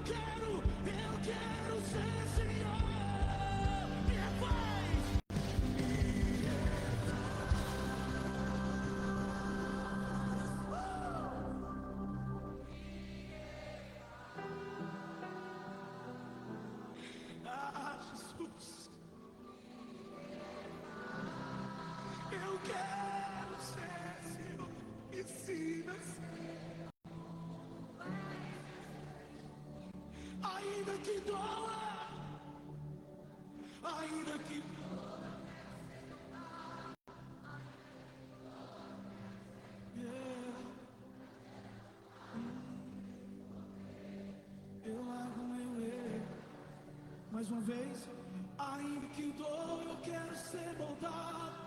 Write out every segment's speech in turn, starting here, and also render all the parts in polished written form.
quero ser Senhor. Me refaz. Jesus, eu quero ser Senhor. Ensina-se. Ainda que doa, ainda que eu largo meu eu. Mais uma vez, ainda que doa, eu quero ser moldado.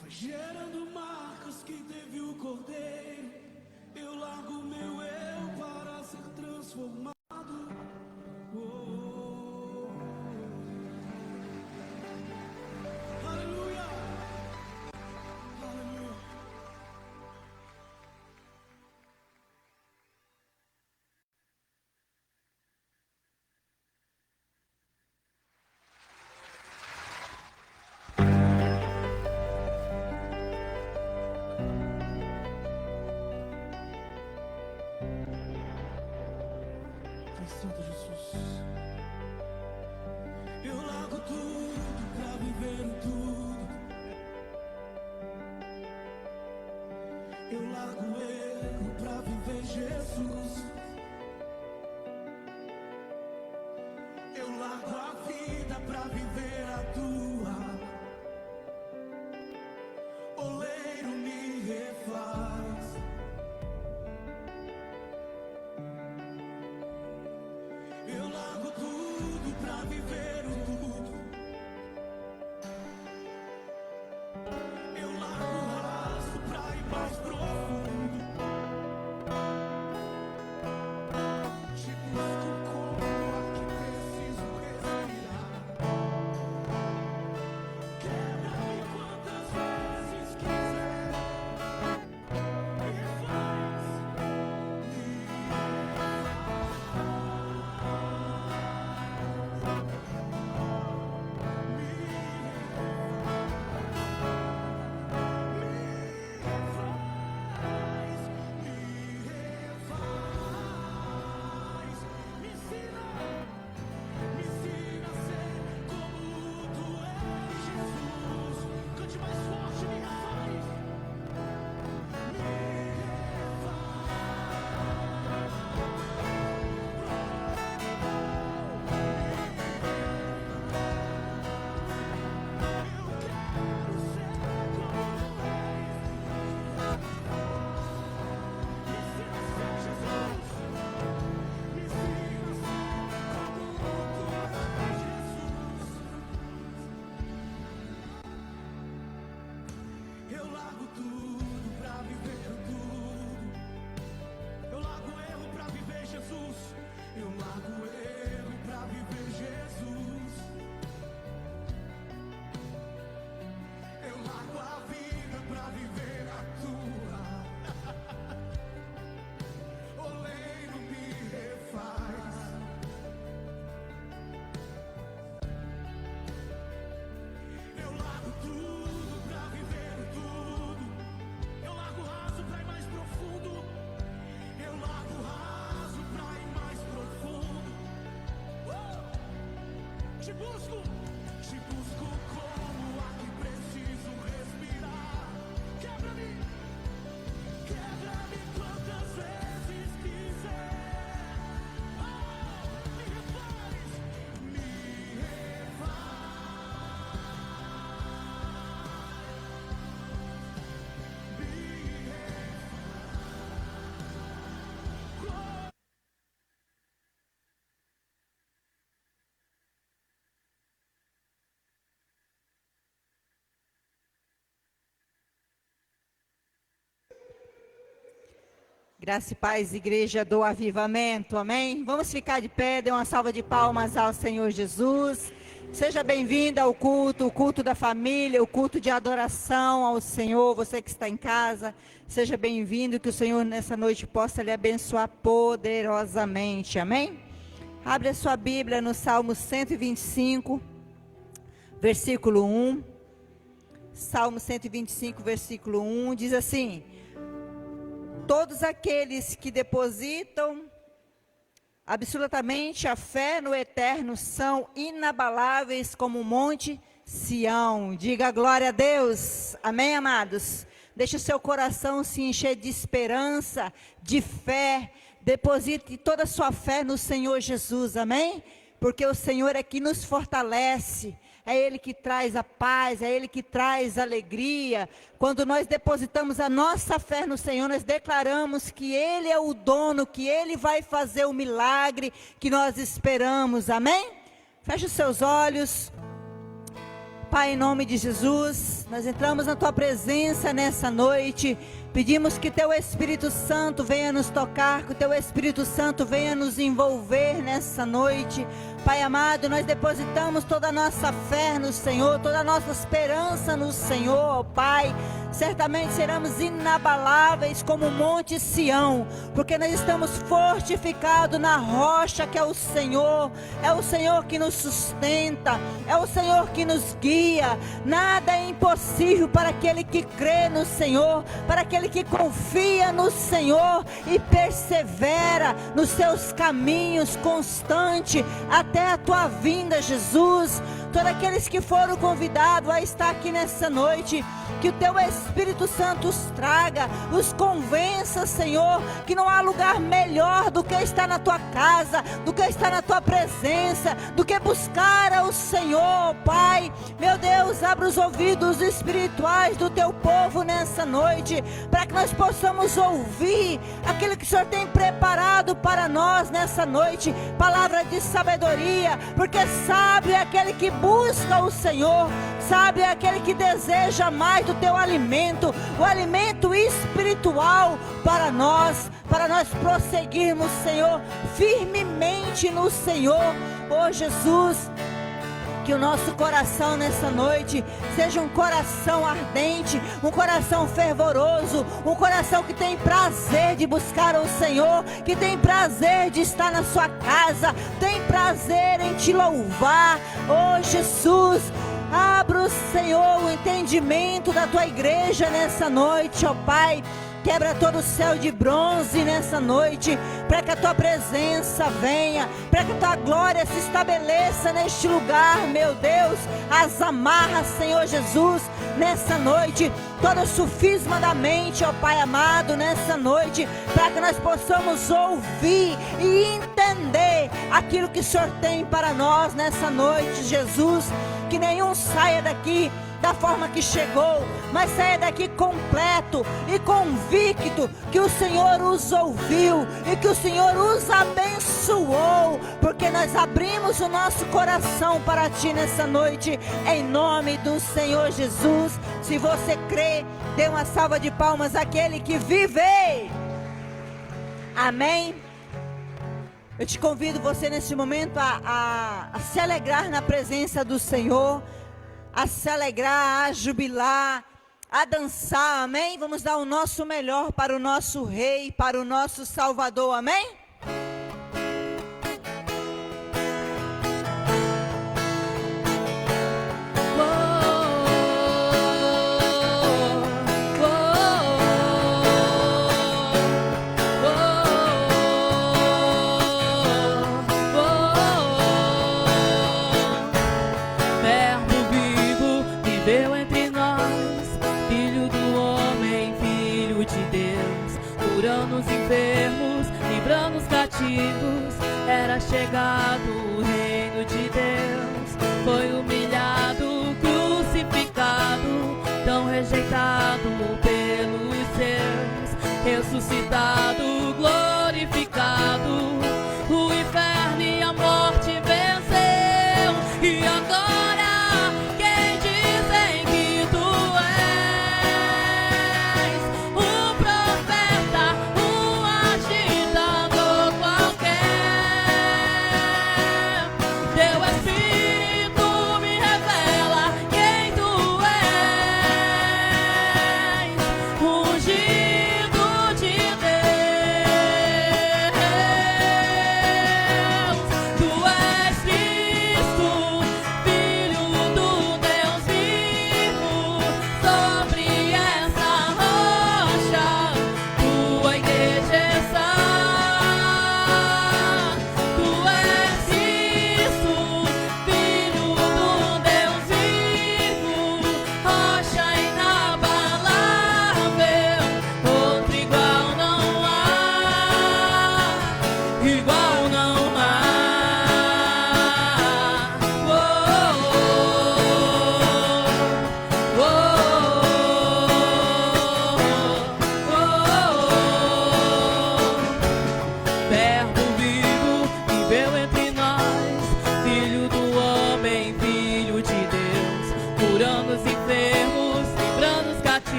Vai gerando marcas que teve o Cordeiro. Eu largo meu eu para ser transformado. Oh, aleluia, aleluia. Santo Jesus, eu largo tudo pra viver em tudo. Eu largo o erro pra viver Jesus. Eu largo a vida pra viver a tua. Oleiro me refaz. Eu largo tudo pra viver o tudo. Eu largo o raso pra ir mais profundo. Te busco como ar que preciso respirar. Quebra-me quantas vezes quiser. Me refaz, te busco como ar que preciso respirar. Quebra-me quantas vezes quiser. Oh, me refaz, me refaz. Graça e paz, igreja do avivamento, amém? Vamos ficar de pé, dê uma salva de palmas ao Senhor Jesus. Seja bem-vinda ao culto, o culto da família, o culto de adoração ao Senhor. Você que está em casa, seja bem-vindo, que o Senhor nessa noite possa lhe abençoar poderosamente, amém? Abre a sua Bíblia no Salmo 125, versículo 1. Salmo 125, versículo 1, diz assim: todos aqueles que depositam absolutamente a fé no eterno são inabaláveis como o monte Sião. Diga glória a Deus, amém, amados? Deixe o seu coração se encher de esperança, de fé. Deposite toda a sua fé no Senhor Jesus, amém? Porque o Senhor é que nos fortalece, é Ele que traz a paz, é Ele que traz a alegria. Quando nós depositamos a nossa fé no Senhor, nós declaramos que Ele é o dono, que Ele vai fazer o milagre que nós esperamos, amém? Feche os seus olhos. Pai, em nome de Jesus, nós entramos na Tua presença nessa noite. Pedimos que Teu Espírito Santo venha nos tocar, que o Teu Espírito Santo venha nos envolver nessa noite. Pai amado, nós depositamos toda a nossa fé no Senhor, toda a nossa esperança no Senhor, Pai. Certamente seremos inabaláveis como o monte Sião, porque nós estamos fortificados na rocha que é o Senhor que nos sustenta, é o Senhor que nos guia. Nada é impossível para aquele que crê no Senhor, para aquele que confia no Senhor e persevera nos seus caminhos constante até a tua vinda, Jesus. Todos aqueles que foram convidados a estar aqui nessa noite, que o Teu Espírito Santo os traga, os convença, Senhor, que não há lugar melhor do que estar na Tua casa, do que estar na Tua presença, do que buscar ao Senhor, Pai. Meu Deus, abra os ouvidos espirituais do Teu povo nessa noite, para que nós possamos ouvir aquilo que o Senhor tem preparado para nós nessa noite, palavra de sabedoria, porque sábio é aquele que busca o Senhor, sábio é aquele que deseja mais do Teu alimento, o alimento espiritual para nós prosseguirmos, Senhor, firmemente no Senhor. Oh Jesus, que o nosso coração nessa noite seja um coração ardente, um coração fervoroso, um coração que tem prazer de buscar o Senhor, que tem prazer de estar na sua casa, tem prazer em Te louvar. Oh Jesus, abra, Senhor, o entendimento da Tua igreja nessa noite, ó Pai. Quebra todo o céu de bronze nessa noite, para que a Tua presença venha, para que a Tua glória se estabeleça neste lugar, meu Deus. As amarras, Senhor Jesus, nessa noite, todo o sufisma da mente, ó Pai amado, nessa noite, para que nós possamos ouvir e entender aquilo que o Senhor tem para nós nessa noite, Jesus. Que nenhum saia daqui da forma que chegou, mas saia daqui completo e convicto que o Senhor os ouviu e que o Senhor os abençoou, porque nós abrimos o nosso coração para Ti nessa noite, em nome do Senhor Jesus. Se você crê, dê uma salva de palmas àquele que vive. Amém. Eu te convido você nesse momento a se alegrar na presença do Senhor, a se alegrar, a jubilar, a dançar, amém? Vamos dar o nosso melhor para o nosso Rei, para o nosso Salvador, amém? Era chegado o reino de Deus, foi humilhado, crucificado, tão rejeitado pelos seus, ressuscitado, glorificado, o inferno e a morte venceu, e agora quem dizem que tu és um profeta, um agitador qualquer. Teu Espírito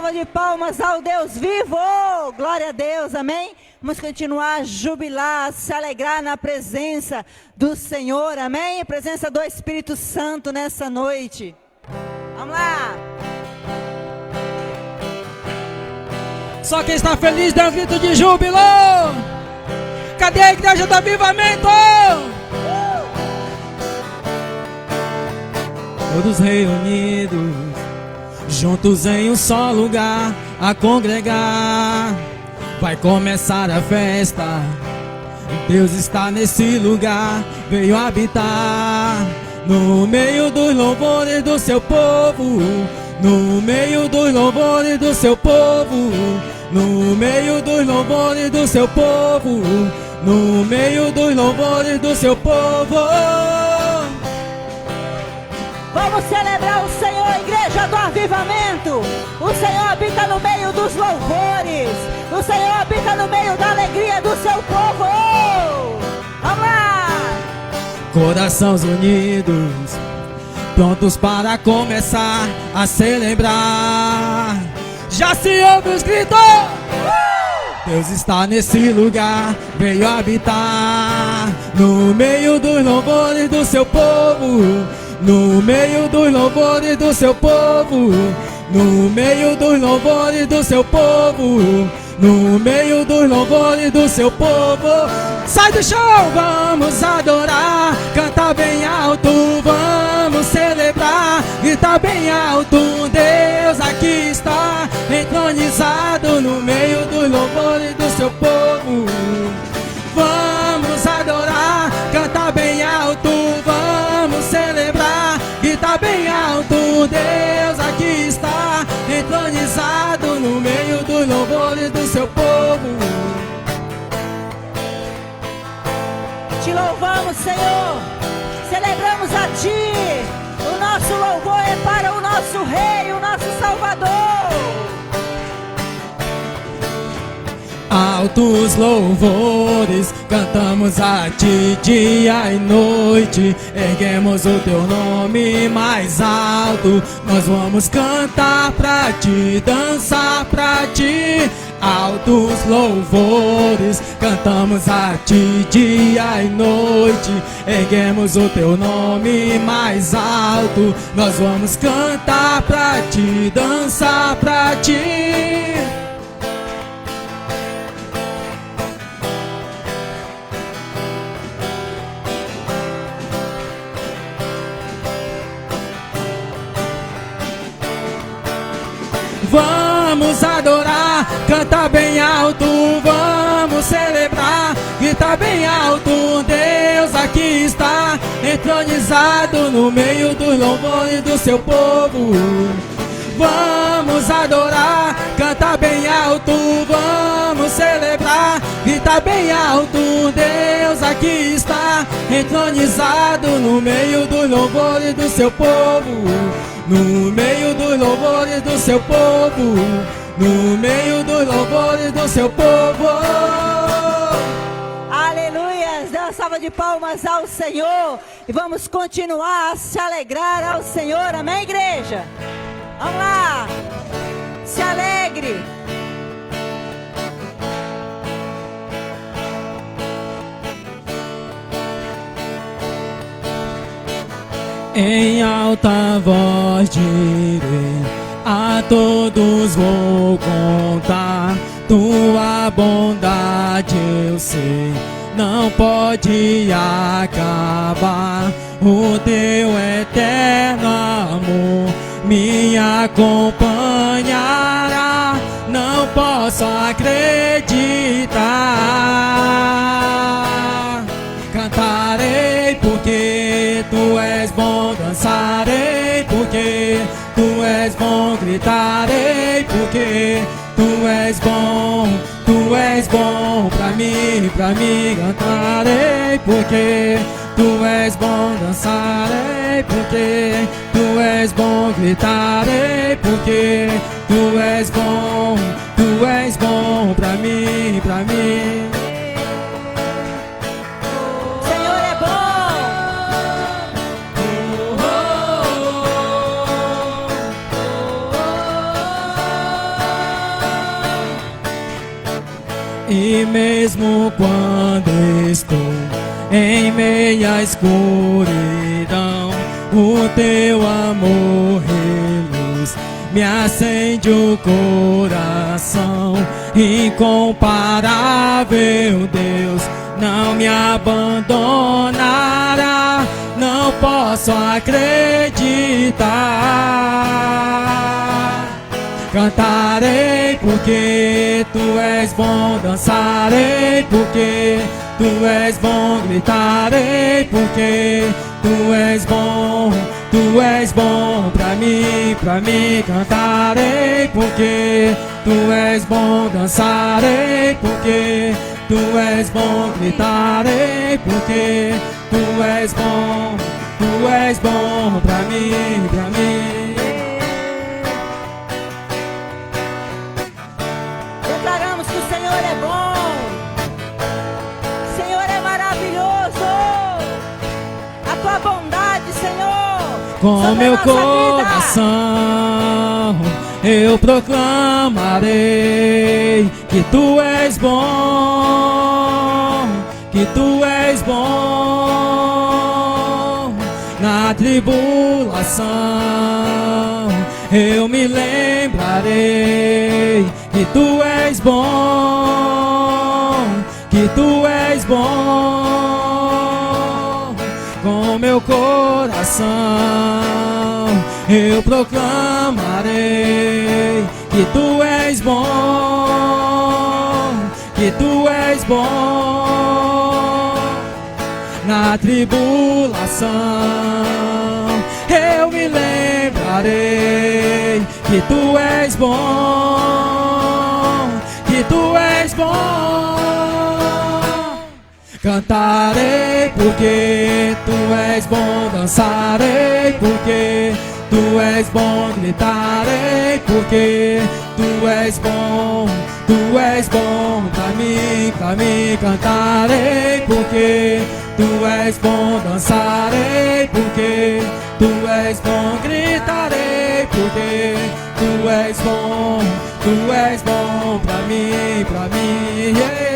salva de palmas ao Deus vivo. Glória a Deus, amém? Vamos continuar a jubilar, a se alegrar na presença do Senhor, amém? A presença do Espírito Santo nessa noite. Vamos lá. Só quem está feliz dá um grito de júbilo. Cadê a igreja do avivamento? Todos reunidos, juntos em um só lugar, a congregar. Vai começar a festa. Deus está nesse lugar, veio habitar no meio dos louvores do seu povo. No meio dos louvores do seu povo. No meio dos louvores do seu povo. No meio dos louvores do seu povo. Vamos celebrar o Senhor, igreja do avivamento. O Senhor habita no meio dos louvores. O Senhor habita no meio da alegria do seu povo. Vamos lá! Corações unidos, prontos para começar a celebrar. Já se ouve os gritos. Deus está nesse lugar, veio habitar no meio dos louvores do seu povo. No meio dos louvores do seu povo. No meio dos louvores do seu povo. No meio dos louvores do seu povo. Sai do chão, vamos adorar. Cantar bem alto, vamos celebrar. Gritar bem alto, Deus aqui está, entronizado no meio dos louvores do seu povo. Vamos adorar, cantar bem alto, vamos celebrar. Gritar bem alto, Deus aqui está, entronizado no meio dos louvores do seu povo. Te louvamos, Senhor. Celebramos a Ti. O nosso louvor é para o nosso Rei, o nosso Salvador. Altos louvores, cantamos a Ti dia e noite. Erguemos o Teu nome mais alto. Nós vamos cantar pra Ti, dançar pra Ti. Altos louvores, cantamos a Ti dia e noite. Erguemos o Teu nome mais alto. Nós vamos cantar pra Ti, dançar pra Ti. Vamos adorar, cantar bem alto, vamos celebrar, gritar bem alto, Deus aqui está, entronizado no meio dos louvores do seu povo. Vamos adorar, cantar bem alto, vamos celebrar, gritar bem alto, Deus aqui está, entronizado no meio dos louvores do seu povo. No meio dos louvores do seu povo. No meio dos louvores do seu povo. Aleluia! Dê uma salva de palmas ao Senhor. E vamos continuar a se alegrar ao Senhor. Amém, igreja? Vamos lá! Se alegre! Em alta voz direi, a todos vou contar, tua bondade eu sei, não pode acabar. O teu eterno amor me acompanhará, não posso acreditar. Cantarei porque tu és bom, dançarei porque tu és bom, gritarei porque tu és bom pra mim, cantarei porque tu és bom, dançarei porque tu és bom, gritarei porque tu és bom pra mim, Senhor é bom. mesmo quando estou em meia escuridão, o teu amor reluz me acende o coração. Incomparável Deus, não me abandonará. Não posso acreditar. Cantarei porque tu és bom, dançarei porque tu és bom, gritarei porque tu és bom pra mim, cantarei porque tu és bom, dançarei porque tu és bom, gritarei porque tu és bom pra mim, Declaramos que o Senhor é bom, o Senhor é maravilhoso, a tua bondade, Senhor, com sobre meu a nossa coração eu proclamarei que tu és bom, que tu és bom. Na tribulação eu me lembrarei que tu és bom, que tu és bom. Com meu coração eu proclamarei que tu és bom, que tu és bom. Na tribulação eu me lembrarei que tu és bom, que tu és bom. Cantarei porque tu és bom, dançarei porque tu és bom, gritarei porque tu és bom pra mim, cantarei porque tu és bom, dançarei porque tu és bom, gritarei porque tu és bom pra mim, yeah.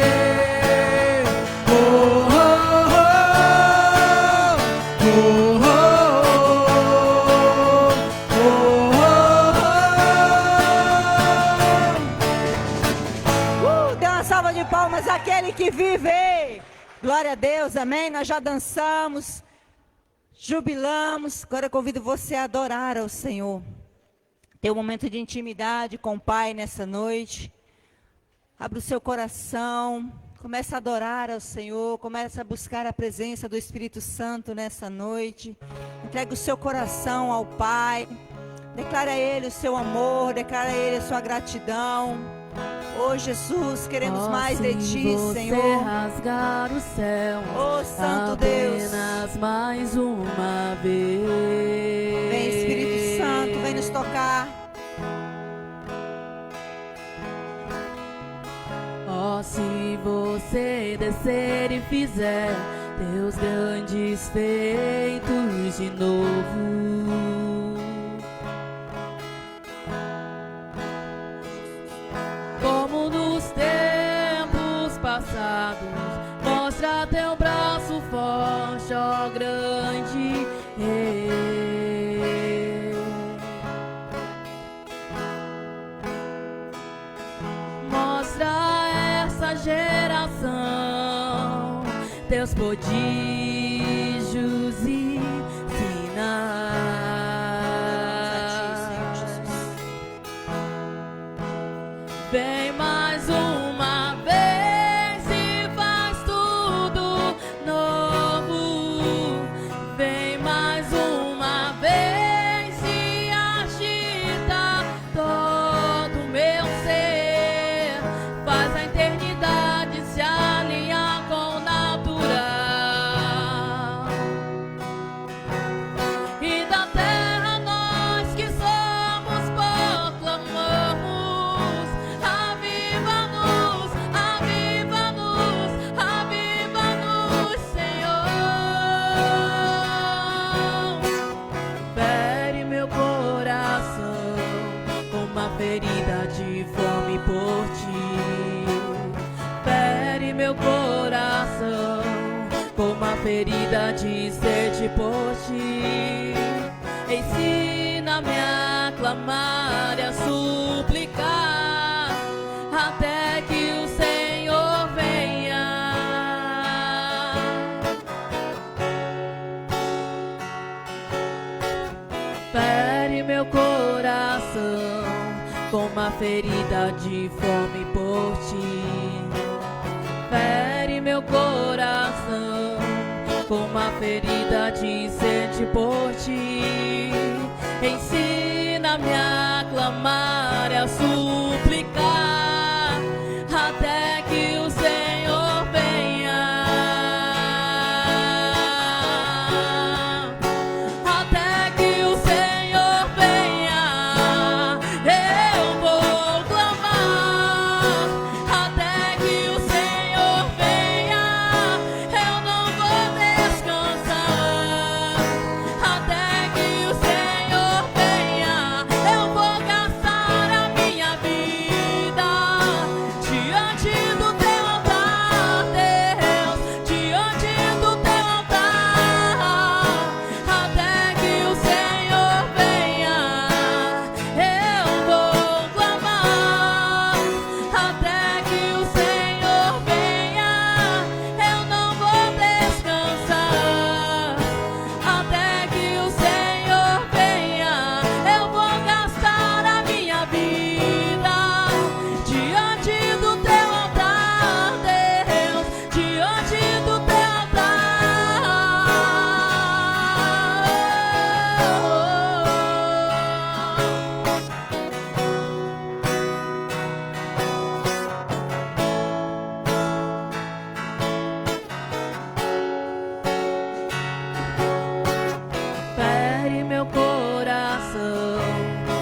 Dê uma salva de palmas àquele que vive. Glória a Deus, amém. Nós já dançamos, jubilamos. Agora eu convido você a adorar ao Senhor. Ter um momento de intimidade com o Pai nessa noite. Abra o seu coração. Comece a adorar ao Senhor. Comece a buscar a presença do Espírito Santo nessa noite. Entregue o seu coração ao Pai. Declara a Ele o seu amor. Declara a Ele a sua gratidão. Oh Jesus, queremos mais de Ti, Senhor. Rasgar o céu, oh Santo Deus, apenas mais uma vez. Vem Espírito Santo, vem nos tocar. Oh, se você descer e fizer teus grandes feitos de novo, como nos tempos passados, mostra teu braço forte, ó grande Rei. Mostra a essa geração teus prodígios e sinais. Vem mais uma vez e faz tudo novo. Vem mais uma vez e agita todo o meu ser. Faz a eternidade se alinhar com o natural. E da terra nós que somos proclamamos. Aviva-nos, aviva-nos, aviva-nos, Senhor. Fere meu coração com uma ferida de fome por Ti. Fere ferida de sede por ti. Ensina-me a clamar e a suplicar até que o Senhor venha. Fere meu coração com uma ferida de fome por ti. Fere meu coração com uma ferida de sede por ti. Ensina-me a clamar e a suplicar até que o Senhor venha. Até que o Senhor venha, eu vou clamar. Até que o Senhor venha, eu não vou descansar. Até que o Senhor venha, eu vou gastar a minha vida diante do teu altar, Deus, diante do teu altar. Até que o Senhor venha, eu vou clamar. Até que o Senhor venha, eu não vou descansar. Até que o Senhor venha, eu vou gastar a minha vida diante do teu altar, Deus, diante do teu Fere meu coração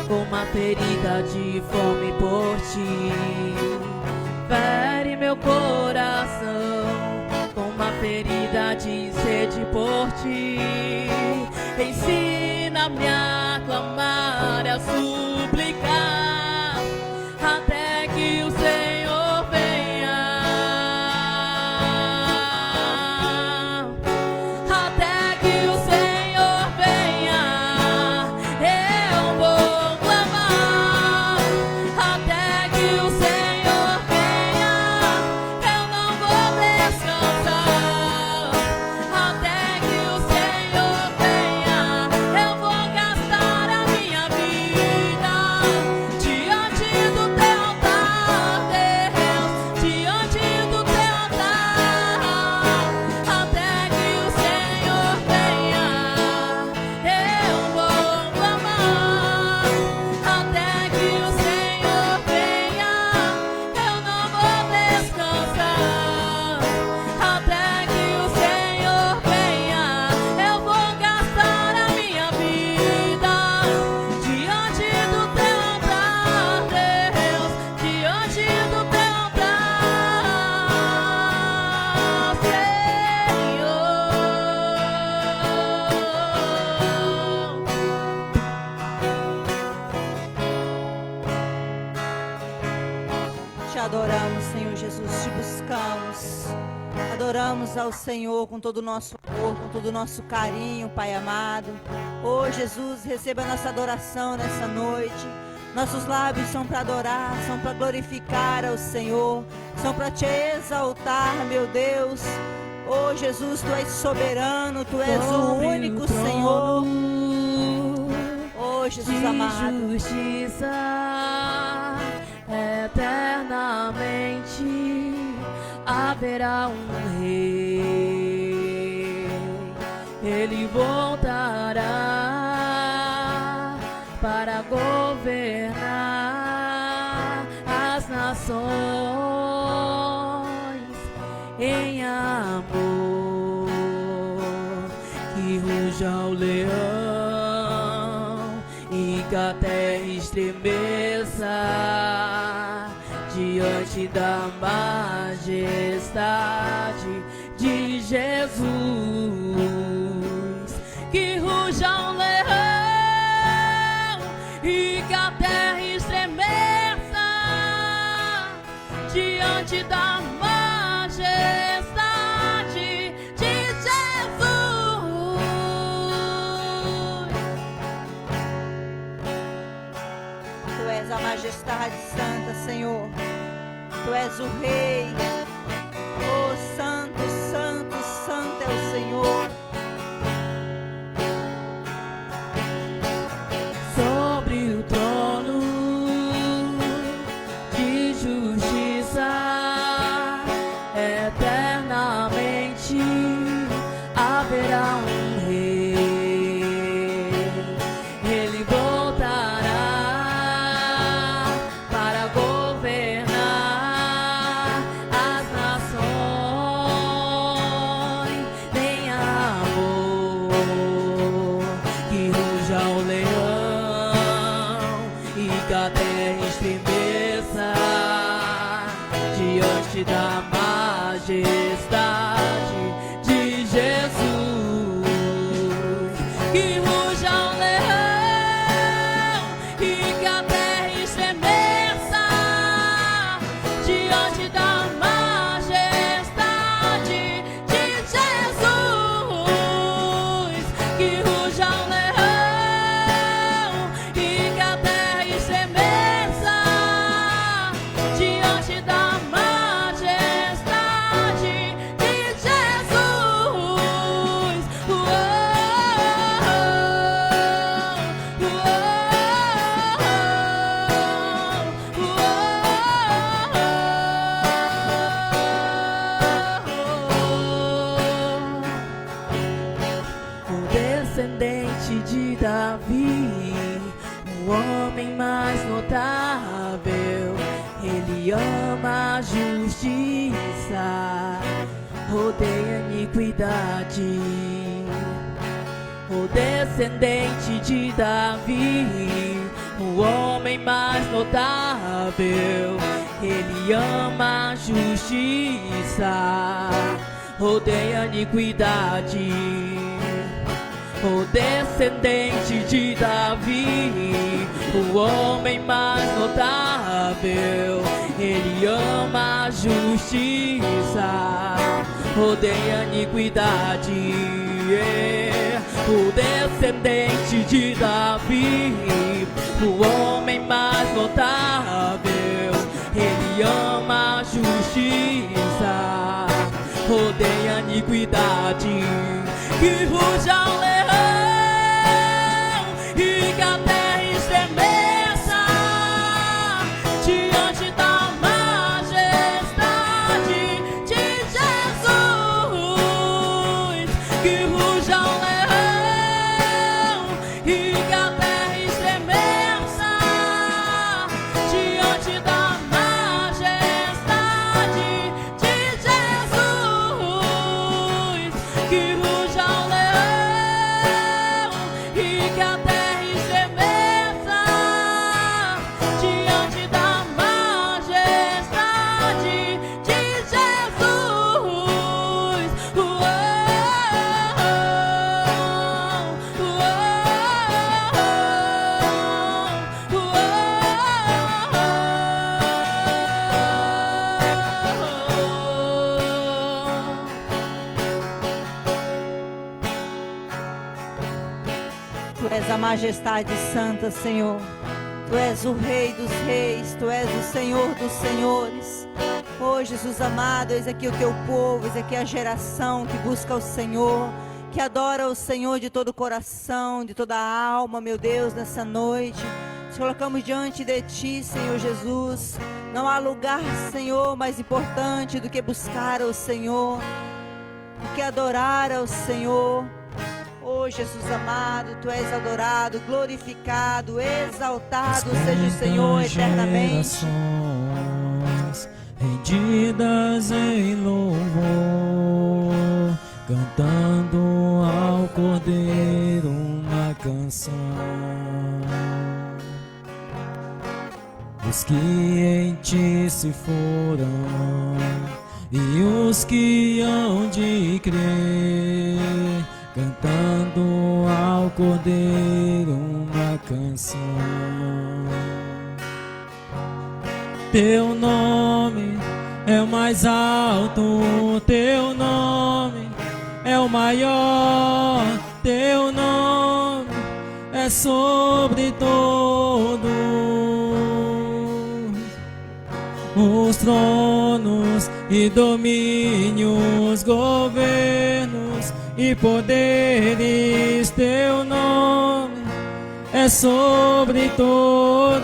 com uma ferida de fome por ti. Fere meu coração com uma ferida de sede por ti. Ensina-me a clamar e a suplicar até que o Senhor venha. Até que o Senhor venha, eu vou clamar. Até que o Senhor venha, eu não vou descansar. Até que o Senhor venha, eu vou gastar a minha vida diante do teu altar, Deus, diante do teu altar. Até que o Senhor venha, eu vou clamar. Até que o Senhor venha, eu não vou descansar. Até que o Senhor venha, eu vou gastar a minha vida diante do teu altar, Deus, diante do teu altar, Te adoramos, Senhor Jesus, te buscamos. Adoramos ao Senhor com todo o nosso amor, com todo o nosso carinho, Pai amado. Oh, Jesus, receba a nossa adoração nessa noite. Nossos lábios são para adorar, são para glorificar ao Senhor, são para te exaltar, meu Deus. Oh, Jesus, tu és soberano, tu és o único Senhor. Oh, Jesus amado. Justiça eternamente haverá um rei. Ele voltará para governar as nações em amor. Que ruja o leão e que a terra estremeça diante da majestade de Jesus. Que ruja o leão e que a terra estremeça diante da majestade de Jesus. a majestade santa, Senhor. Tu és o Rei. Oh, santo, santo, santo é o Senhor. Sobre o trono de justiça, eternamente haverá um Rei. Ele voltará para governar as nações. Tem amor que ruja o leão e que a terra estremeça diante da majestade de Jesus. Que ruja o leão e que a terra estremeça diante da majestade de Jesus. Que ruja o leão e que a terra estremeça diante da majestade de Jesus. O descendente de Davi, o homem mais notável, ele ama a justiça, odeia a iniquidade. O descendente de Davi, o homem mais notável, ele ama a justiça, odeia a iniquidade. O descendente de Davi, o homem mais notável, ele ama a justiça, odeia a iniquidade. O descendente de Davi, o homem mais notável, ele ama a justiça, odeia a iniquidade. Que ruja o leão e que a terra estremeça diante da majestade de Jesus. Que ruja o leão e que a terra estremeça diante da majestade de Jesus. Que ruja o leão e que a terra estremeça diante da majestade de Jesus. Tu és a majestade santa, Senhor. Tu és o Rei dos reis, Tu és o Senhor dos senhores. Oh, Jesus amado, eis aqui o Teu povo, eis aqui a geração que busca o Senhor, que adora o Senhor de todo o coração, de toda a alma, meu Deus, nessa noite. Nos colocamos diante de Ti, Senhor Jesus. Não há lugar, Senhor, mais importante do que buscar o Senhor, do que adorar ao Senhor. Oh, Jesus amado, Tu és adorado, glorificado, exaltado seja o Senhor eternamente. Rendidas em louvor, cantando ao Cordeiro uma canção. Os que em Ti se foram e os que hão de crer, cantando ao Cordeiro uma canção. Teu nome é o mais alto, Teu nome é o maior, Teu nome é sobre todo. os tronos e domínios, governos e poderes. Teu nome é sobre todos,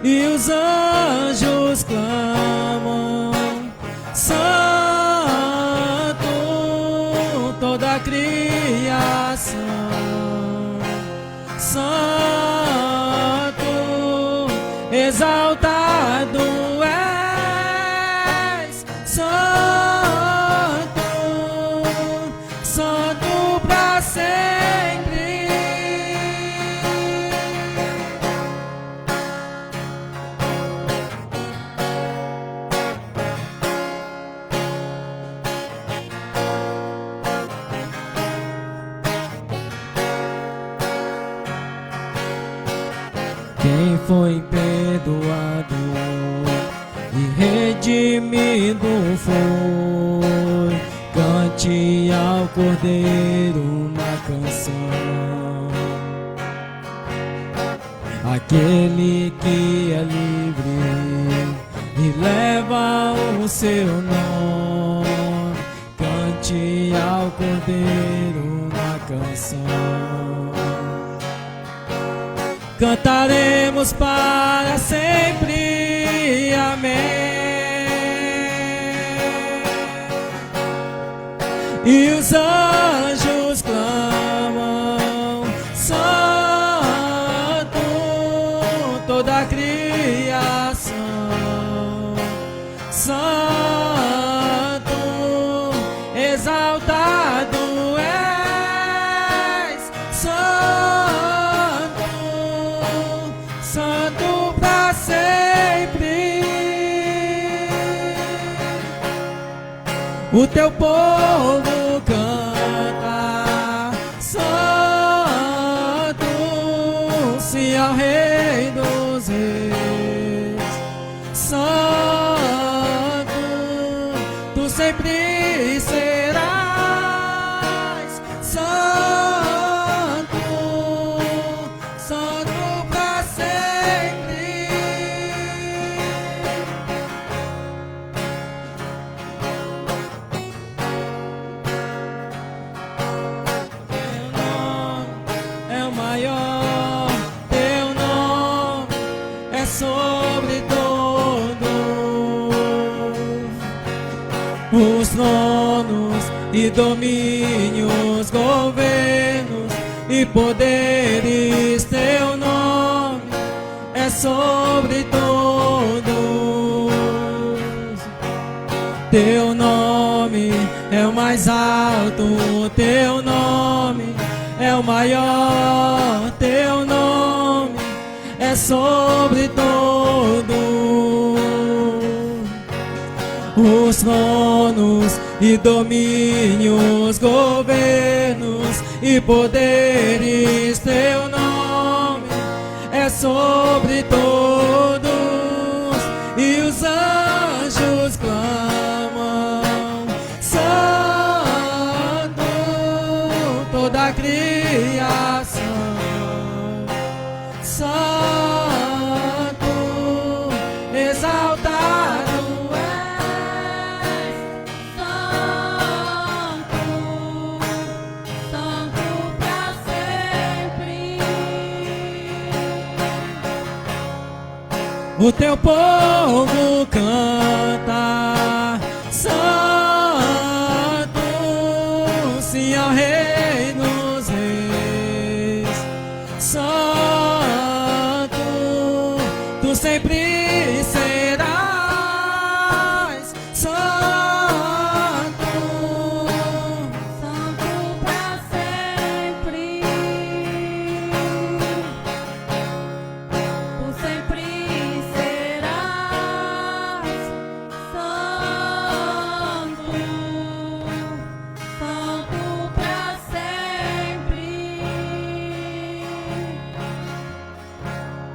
e os anjos clamam: Santo. Toda a criação, Santo, exaltado és, Santo, Santo para sempre. Quem foi perdoado e redimido foi, cante ao Cordeiro uma canção. Aquele que é livre e leva o seu nome, cante ao Cordeiro uma canção. Cantaremos para sempre, amém. E os anjos clamam: Santo, toda a criação, Santo, exaltado és, Santo, Santo para sempre. O teu povo canta: Santo, sim ao Rei dos Reis. Santo, tu sempre serás. Santo, Santo para sempre. Teu nome é o maior, teu nome é sobre todos, os tronos e domínios, governos e poderes. Teu nome é sobre todos. Teu nome é o mais alto, teu nome é o maior, teu nome é sobre todos, os tronos e domínios, governos e poderes. Teu nome é sobre todos, e os anjos clamam: Santo, toda a criação, Santo, exaltado és, Santo, Santo para sempre. o teu povo canta: Santo, sim ao Rei dos Reis. Santo, tu sempre serás. Santo, Santo para sempre. Tu sempre serás santo, santo para sempre.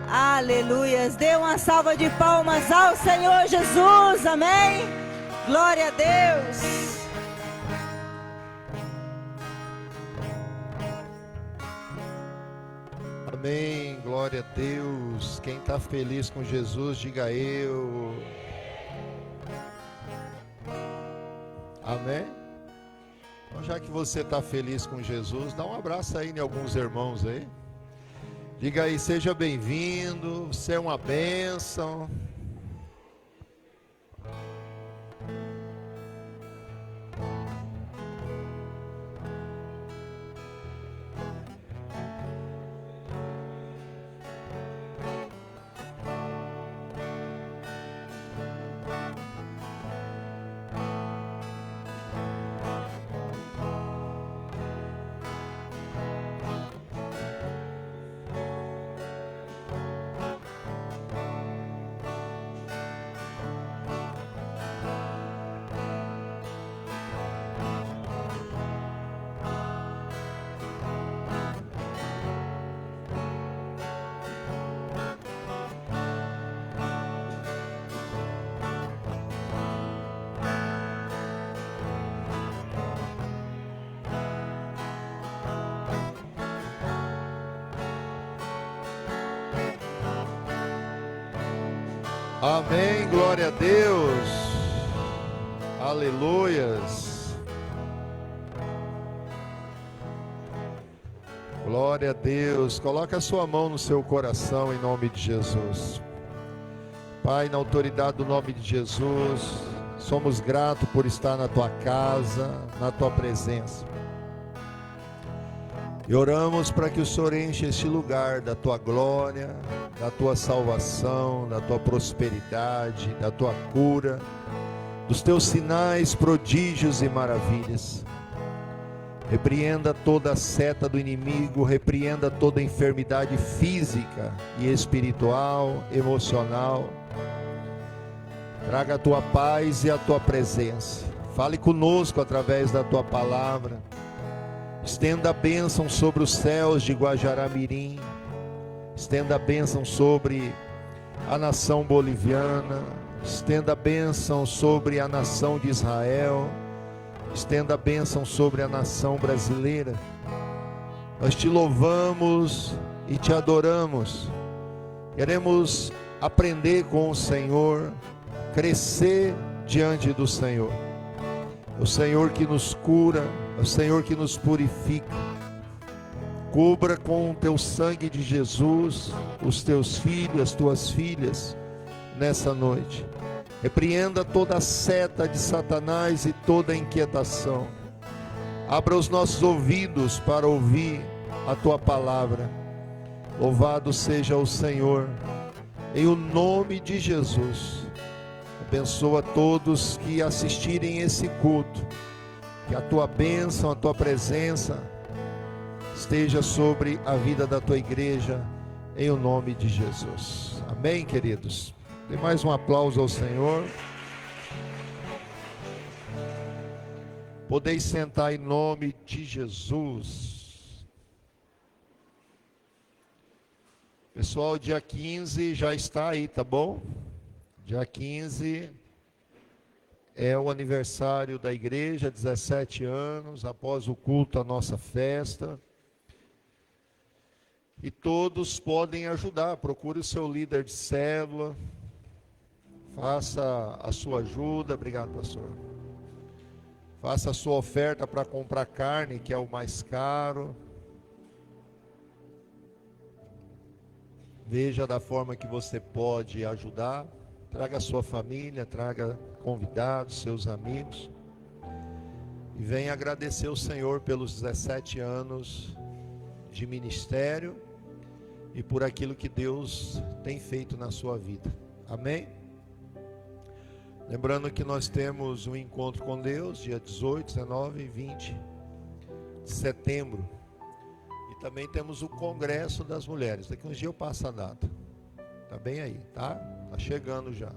Aleluias. Dê uma salva de palmas ao Senhor Jesus. Amém. Glória a Deus. Amém, glória a Deus. Quem está feliz com Jesus, diga eu. Amém? Então, já que você está feliz com Jesus, dá um abraço aí em alguns irmãos aí. Diga aí, seja bem-vindo, você é uma bênção. Amém, glória a Deus, aleluias, glória a Deus. Coloca a sua mão no seu coração em nome de Jesus. Pai, na autoridade do nome de Jesus, somos gratos por estar na tua casa, na tua presença. E oramos para que o Senhor enche este lugar da tua glória, da tua salvação, da tua prosperidade, da tua cura, dos teus sinais, prodígios e maravilhas. Repreenda toda a seta do inimigo, repreenda toda enfermidade física e espiritual, emocional. Traga a tua paz e a tua presença. Fale conosco através da tua palavra. Estenda a bênção sobre os céus de Guajará-Mirim. Estenda a bênção sobre a nação boliviana. Estenda a bênção sobre a nação de Israel. Estenda a bênção sobre a nação brasileira. Nós te louvamos e te adoramos. Queremos aprender com o Senhor, crescer diante do Senhor. É o Senhor que nos cura, é o Senhor que nos purifica. Cubra com o teu sangue de Jesus os teus filhos, as tuas filhas nessa noite. Repreenda toda a seta de Satanás e toda a inquietação. Abra os nossos ouvidos para ouvir a tua palavra. Louvado seja o Senhor, em o nome de Jesus. Abençoa todos que assistirem esse culto. Que a tua bênção, a tua presença esteja sobre a vida da tua igreja, em o nome de Jesus. Amém, queridos? Dê mais um aplauso ao Senhor. Podeis sentar em nome de Jesus. Pessoal, dia 15 já está aí, tá bom? Dia 15 é o aniversário da igreja, 17 anos, após o culto, a nossa festa. E todos podem ajudar, procure o seu líder de célula, faça a sua ajuda, obrigado pastor. Faça a sua oferta para comprar carne, que é o mais caro. Veja da forma que você pode ajudar. Traga a sua família, traga convidados, seus amigos. E venha agradecer o Senhor pelos 17 anos de ministério e por aquilo que Deus tem feito na sua vida. Amém? Lembrando que nós temos um encontro com Deus, dia 18, 19 e 20 de setembro. E também temos o Congresso das Mulheres. Daqui uns dias eu passo a data. Tá bem aí, tá? Tá chegando já.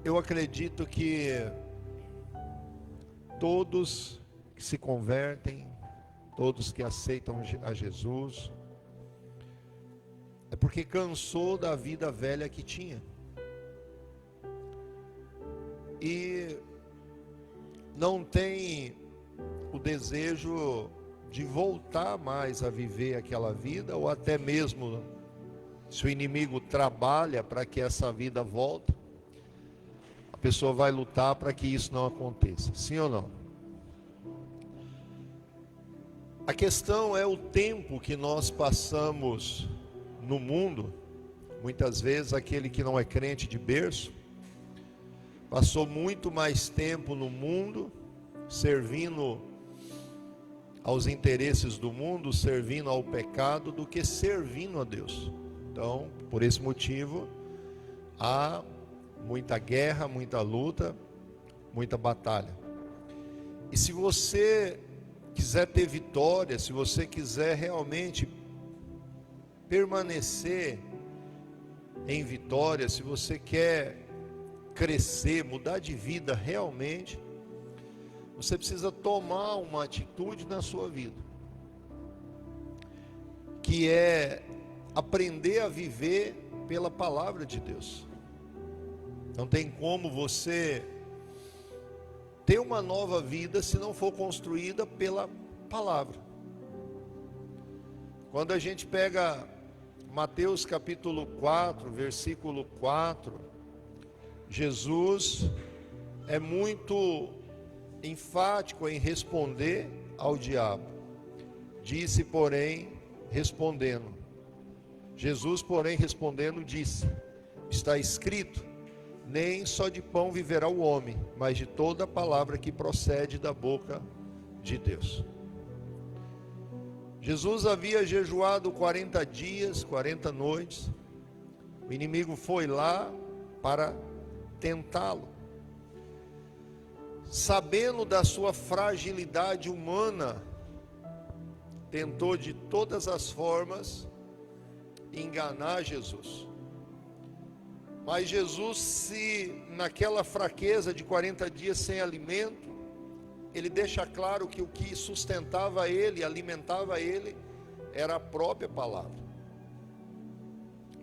Eu acredito que todos que se convertem, todos que aceitam a Jesus, é porque cansou da vida velha que tinha. E não tem o desejo de voltar mais a viver aquela vida, ou até mesmo se o inimigo trabalha para que essa vida volte, a pessoa vai lutar para que isso não aconteça. Sim ou não? A questão é o tempo que nós passamos no mundo. Muitas vezes aquele que não é crente de berço passou muito mais tempo no mundo, servindo aos interesses do mundo, servindo ao pecado, do que servindo a Deus. Então, por esse motivo, há muita guerra, muita luta, muita batalha. E se você quiser ter vitória, se você quiser realmente permanecer em vitória, se você quer crescer, mudar de vida realmente, você precisa tomar uma atitude na sua vida, que é aprender a viver pela palavra de Deus. Não tem como você ter uma nova vida se não for construída pela palavra. Quando a gente pega Mateus capítulo 4, versículo 4, Jesus é muito enfático em responder ao diabo. Disse, porém, respondendo, Jesus, porém, respondendo, disse: está escrito, nem só de pão viverá o homem, mas de toda a palavra que procede da boca de Deus. Jesus havia jejuado 40 dias, 40 noites. O inimigo foi lá para tentá-lo. Sabendo da sua fragilidade humana, tentou de todas as formas enganar Jesus. Mas Jesus, se naquela fraqueza de 40 dias sem alimento, ele deixa claro que o que sustentava ele, alimentava ele, era a própria palavra.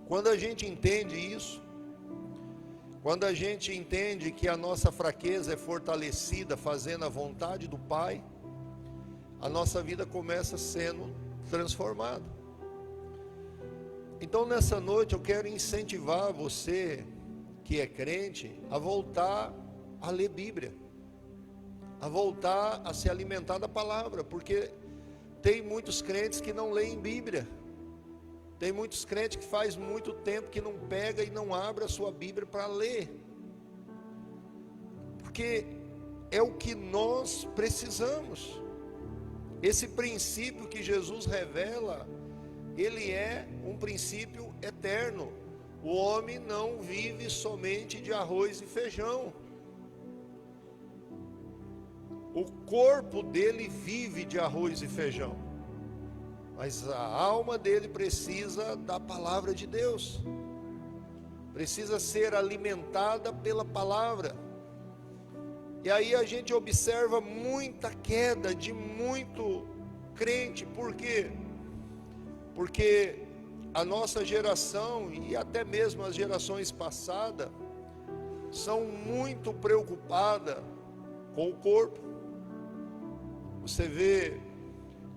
Quando a gente entende isso, quando a gente entende que a nossa fraqueza é fortalecida fazendo a vontade do Pai, a nossa vida começa sendo transformada. Então nessa noite eu quero incentivar você que é crente a voltar a ler Bíblia, a voltar a se alimentar da palavra, porque tem muitos crentes que não leem Bíblia, tem muitos crentes que faz muito tempo que não pega e não abre a sua Bíblia para ler, porque é o que nós precisamos. Esse princípio que Jesus revela, ele é um princípio eterno. O homem não vive somente de arroz e feijão. O corpo dele vive de arroz e feijão, mas a alma dele precisa da palavra de Deus, precisa ser alimentada pela palavra. E aí a gente observa muita queda de muito crente. Por quê? Porque a nossa geração e até mesmo as gerações passadas são muito preocupadas com o corpo. Você vê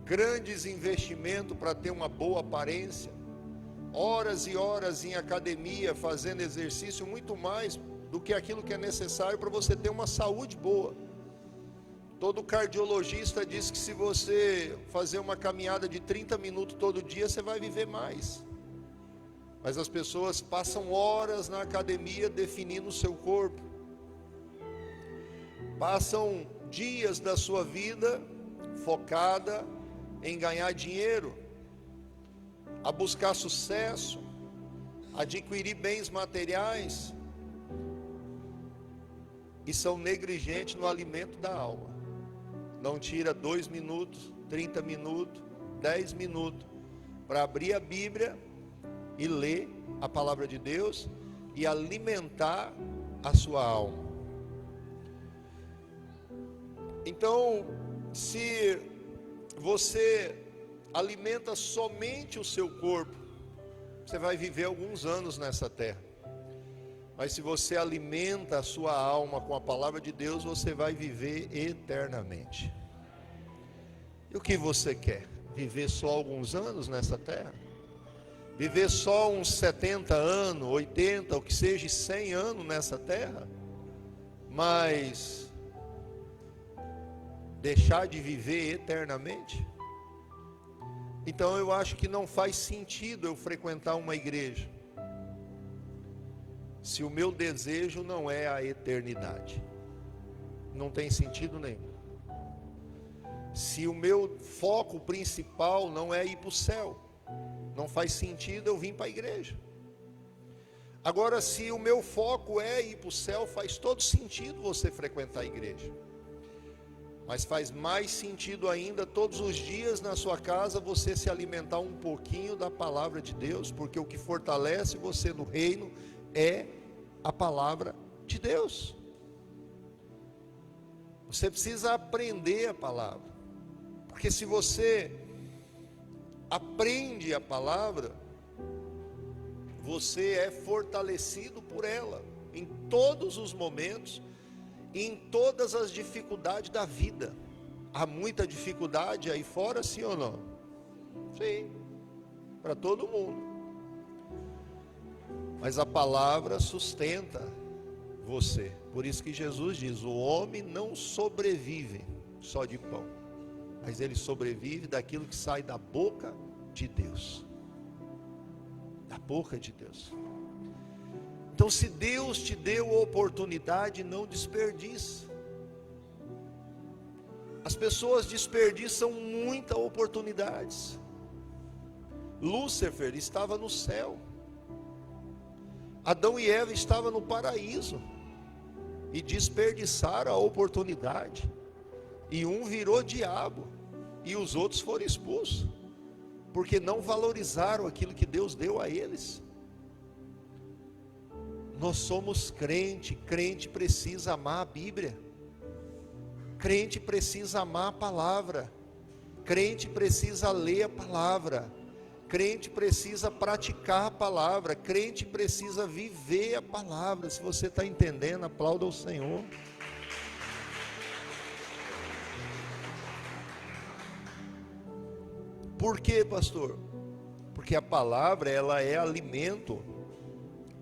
grandes investimentos para ter uma boa aparência, horas e horas em academia fazendo exercício, muito mais do que aquilo que é necessário para você ter uma saúde boa. Todo cardiologista diz que se você fazer uma caminhada de 30 minutos todo dia, você vai viver mais. Mas as pessoas passam horas na academia definindo o seu corpo, passam dias da sua vida focada em ganhar dinheiro, a buscar sucesso, adquirir bens materiais, e são negligentes no alimento da alma. Não tira 2 minutos, 30 minutos, 10 minutos para abrir a Bíblia e ler a palavra de Deus e alimentar a sua alma. Então, se você alimenta somente o seu corpo, você vai viver alguns anos nessa terra. Mas se você alimenta a sua alma com a palavra de Deus, você vai viver eternamente. E o que você quer? Viver só alguns anos nessa terra? Viver só uns 70 anos, 80, o que seja, 100 anos nessa terra? Mas deixar de viver eternamente? Então eu acho que não faz sentido eu frequentar uma igreja se o meu desejo não é a eternidade. Não tem sentido nenhum. Se o meu foco principal não é ir para o céu, não faz sentido eu vir para a igreja. Agora, se o meu foco é ir para o céu, faz todo sentido você frequentar a igreja. Mas faz mais sentido ainda, todos os dias na sua casa, você se alimentar um pouquinho da palavra de Deus, porque o que fortalece você no reino é a palavra de Deus. Você precisa aprender a palavra, porque se você aprende a palavra, você é fortalecido por ela, em todos os momentos, em todas as dificuldades da vida. Há muita dificuldade aí fora, sim ou não? Sim, para todo mundo. Mas a palavra sustenta você. Por isso que Jesus diz: o homem não sobrevive só de pão, mas ele sobrevive daquilo que sai da boca de Deus. Da boca de Deus. Então, se Deus te deu a oportunidade, não desperdice. As pessoas desperdiçam muitas oportunidades. Lúcifer estava no céu. Adão e Eva estavam no paraíso e desperdiçaram a oportunidade. E um virou diabo e os outros foram expulsos, porque não valorizaram aquilo que Deus deu a eles. Nós somos crente, crente precisa amar a Bíblia, crente precisa amar a palavra, crente precisa ler a palavra, crente precisa praticar a palavra, crente precisa viver a palavra. Se você está entendendo, aplauda o Senhor. Por quê, pastor? Porque a palavra, ela é alimento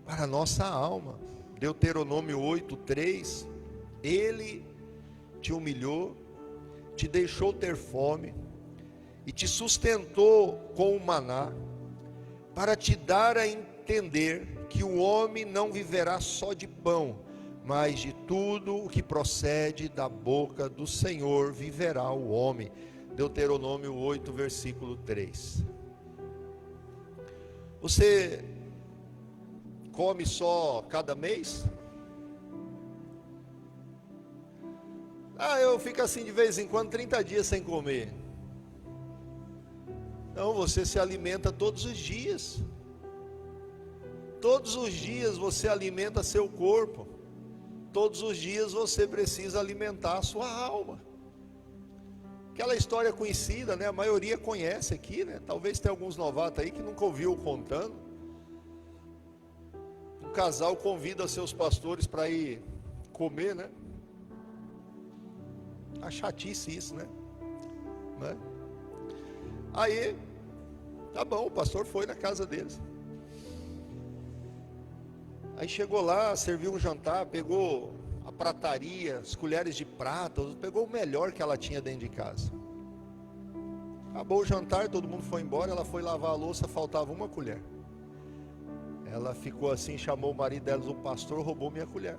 para a nossa alma. Deuteronômio 8:3, ele te humilhou, te deixou ter fome e te sustentou com o maná, para te dar a entender que o homem não viverá só de pão, mas de tudo o que procede da boca do Senhor viverá o homem. Deuteronômio 8, versículo 3. Você come só cada mês? Eu fico assim de vez em quando, 30 dias sem comer. Não, você se alimenta todos os dias. Todos os dias você alimenta seu corpo. Todos os dias você precisa alimentar a sua alma. Aquela história conhecida, né? A maioria conhece aqui, né? Talvez tenha alguns novatos aí que nunca ouviu contando. Um casal convida seus pastores para ir comer, né? A chatice isso, né? Aí, tá bom, o pastor foi na casa deles. Aí chegou lá, serviu um jantar, pegou a prataria, as colheres de prata, pegou o melhor que ela tinha dentro de casa. Acabou o jantar, todo mundo foi embora, ela foi lavar a louça, faltava uma colher. Ela ficou assim, chamou o marido dela, o pastor roubou minha colher.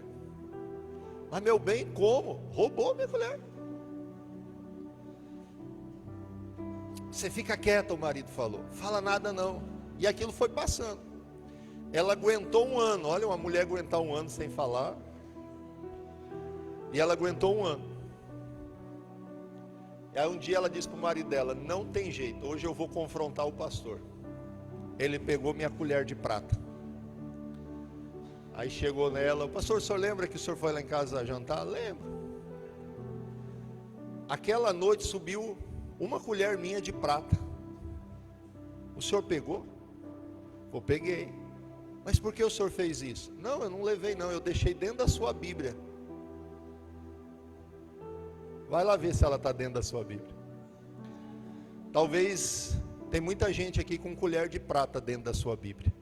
Mas meu bem, como? Roubou minha colher. Você fica quieta, o marido falou, fala nada não. E aquilo foi passando. Ela aguentou um ano, olha uma mulher aguentar um ano sem falar. E ela aguentou um ano. E aí um dia ela disse para o marido dela, não tem jeito, hoje eu vou confrontar o pastor. Ele pegou minha colher de prata. Aí chegou nela, pastor, o senhor lembra que o senhor foi lá em casa jantar? Lembro. Aquela noite subiu uma colher minha de prata. O senhor pegou? Eu peguei. Mas por que o senhor fez isso? Não, eu não levei não, eu deixei dentro da sua Bíblia. Vai lá ver se ela está dentro da sua Bíblia. Talvez tem muita gente aqui com colher de prata dentro da sua Bíblia.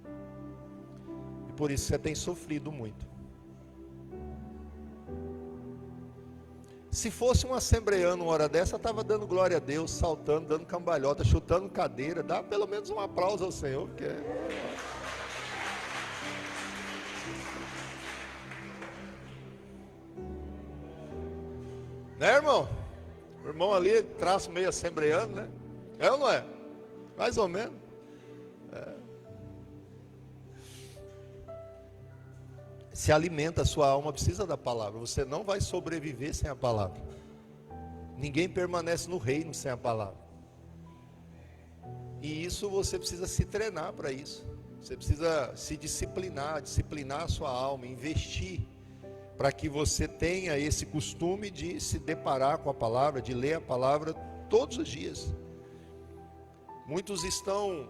E por isso você tem sofrido muito. Se fosse um assembleano uma hora dessa, estava dando glória a Deus, saltando, dando cambalhota, chutando cadeira. Dá pelo menos um aplauso ao Senhor, porque... Né, irmão? O irmão ali, traço meio assembleano, né? É ou não é? Mais ou menos. Se alimenta, a sua alma precisa da palavra. Você não vai sobreviver sem a palavra. Ninguém permanece no reino sem a palavra. E isso você precisa se treinar para isso. Você precisa se disciplinar a sua alma, investir para que você tenha esse costume de se deparar com a palavra, de ler a palavra todos os dias. Muitos estão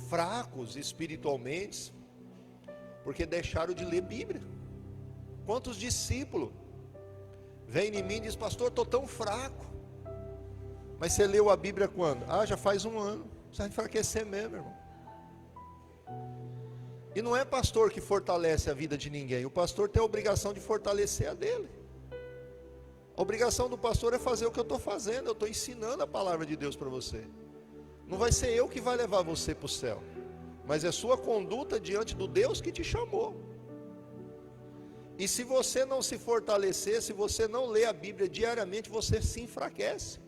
fracos espiritualmente porque deixaram de ler Bíblia. Quantos discípulos vêm em mim e dizem: pastor, estou tão fraco. Mas você leu a Bíblia quando? Já faz um ano. Você vai enfraquecer mesmo, irmão. E não é pastor que fortalece a vida de ninguém. O pastor tem a obrigação de fortalecer a dele. A obrigação do pastor é fazer o que eu estou fazendo. Eu estou ensinando a palavra de Deus para você. Não vai ser eu que vai levar você para o céu, mas é sua conduta diante do Deus que te chamou. E se você não se fortalecer, se você não ler a Bíblia diariamente, você se enfraquece.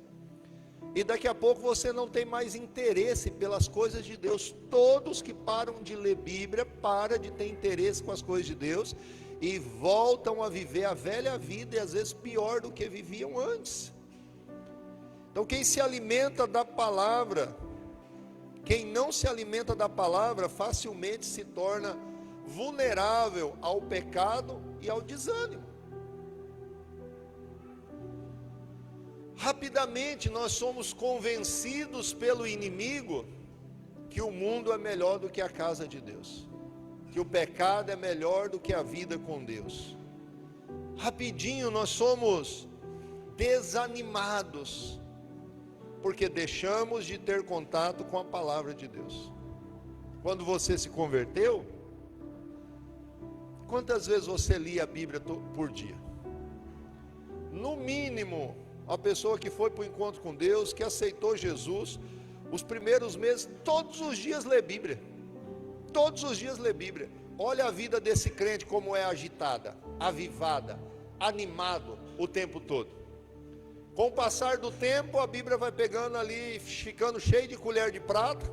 E daqui a pouco você não tem mais interesse pelas coisas de Deus. Todos que param de ler Bíblia, param de ter interesse com as coisas de Deus e voltam a viver a velha vida, e às vezes pior do que viviam antes. Então quem se alimenta da palavra, quem não se alimenta da palavra, facilmente se torna vulnerável ao pecado e ao desânimo. Rapidamente nós somos convencidos pelo inimigo que o mundo é melhor do que a casa de Deus, que o pecado é melhor do que a vida com Deus. Rapidinho nós somos desanimados, porque deixamos de ter contato com a palavra de Deus. Quando você se converteu, quantas vezes você lia a Bíblia por dia? No mínimo, a pessoa que foi para o encontro com Deus, que aceitou Jesus, os primeiros meses, todos os dias lê Bíblia. Todos os dias lê Bíblia. Olha a vida desse crente como é agitada, avivada, animado o tempo todo. Com o passar do tempo, a Bíblia vai pegando ali, ficando cheia de colher de prata.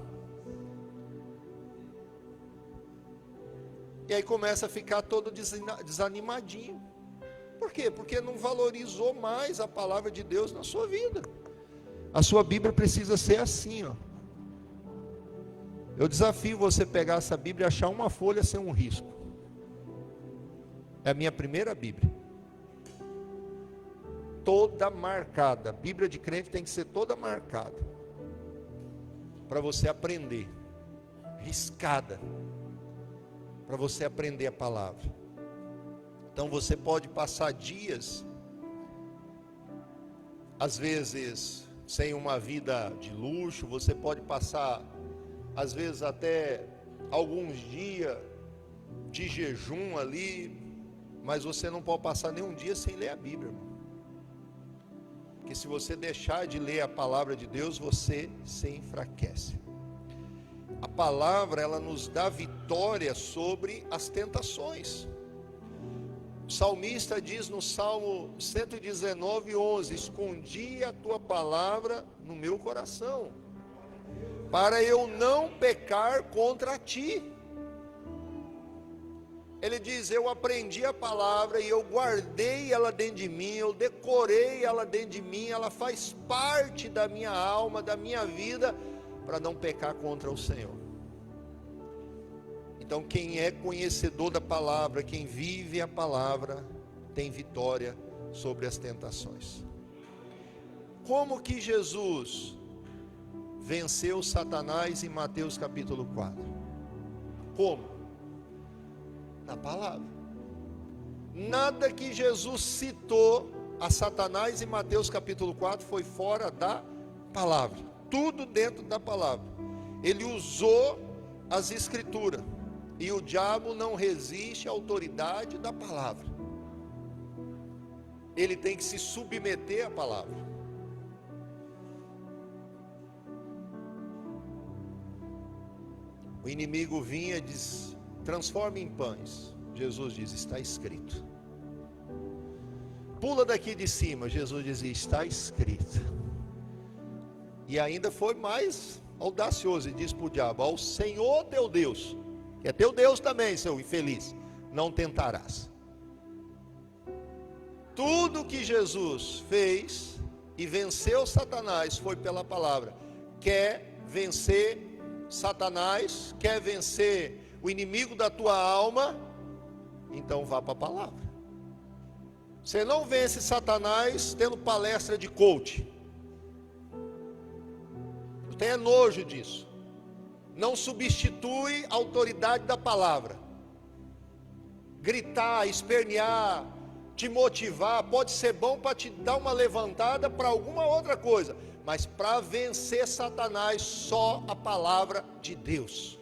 E aí começa a ficar todo desanimadinho. Por quê? Porque não valorizou mais a palavra de Deus na sua vida. A sua Bíblia precisa ser assim, ó. Eu desafio você pegar essa Bíblia e achar uma folha sem um risco. É a minha primeira Bíblia. Toda marcada. A Bíblia de crente tem que ser toda marcada, para você aprender, riscada, para você aprender a palavra. Então você pode passar dias, às vezes sem uma vida de luxo, você pode passar às vezes até alguns dias de jejum ali, mas você não pode passar nenhum dia sem ler a Bíblia, irmão. Porque se você deixar de ler a palavra de Deus, você se enfraquece. A palavra, ela nos dá vitória sobre as tentações. O salmista diz no Salmo 119:11: escondi a tua palavra no meu coração, para eu não pecar contra ti. Ele diz: eu aprendi a palavra e eu guardei ela dentro de mim, eu decorei ela dentro de mim, ela faz parte da minha alma, da minha vida, para não pecar contra o Senhor. Então quem é conhecedor da palavra, quem vive a palavra, tem vitória sobre as tentações. Como que Jesus venceu Satanás em Mateus capítulo 4? Como? Na palavra. Nada que Jesus citou a Satanás em Mateus capítulo 4 foi fora da palavra. tudo dentro da palavra. Ele usou as escrituras. E o diabo não resiste à autoridade da palavra. Ele tem que se submeter à palavra. O inimigo vinha e diz: transforme em pães. Jesus diz: está escrito. Pula daqui de cima. Jesus dizia: está escrito. E ainda foi mais audacioso e diz para o diabo: ao Senhor teu Deus, que é teu Deus também, seu infeliz, não tentarás. Tudo que Jesus fez e venceu Satanás foi pela palavra. Quer vencer Satanás, quer vencer o inimigo da tua alma, então vá para a palavra. Você não vence Satanás tendo palestra de coach. Eu tenho nojo disso. Não substitui a autoridade da palavra. Gritar, espernear, te motivar, pode ser bom para te dar uma levantada para alguma outra coisa, mas para vencer Satanás, só a palavra de Deus.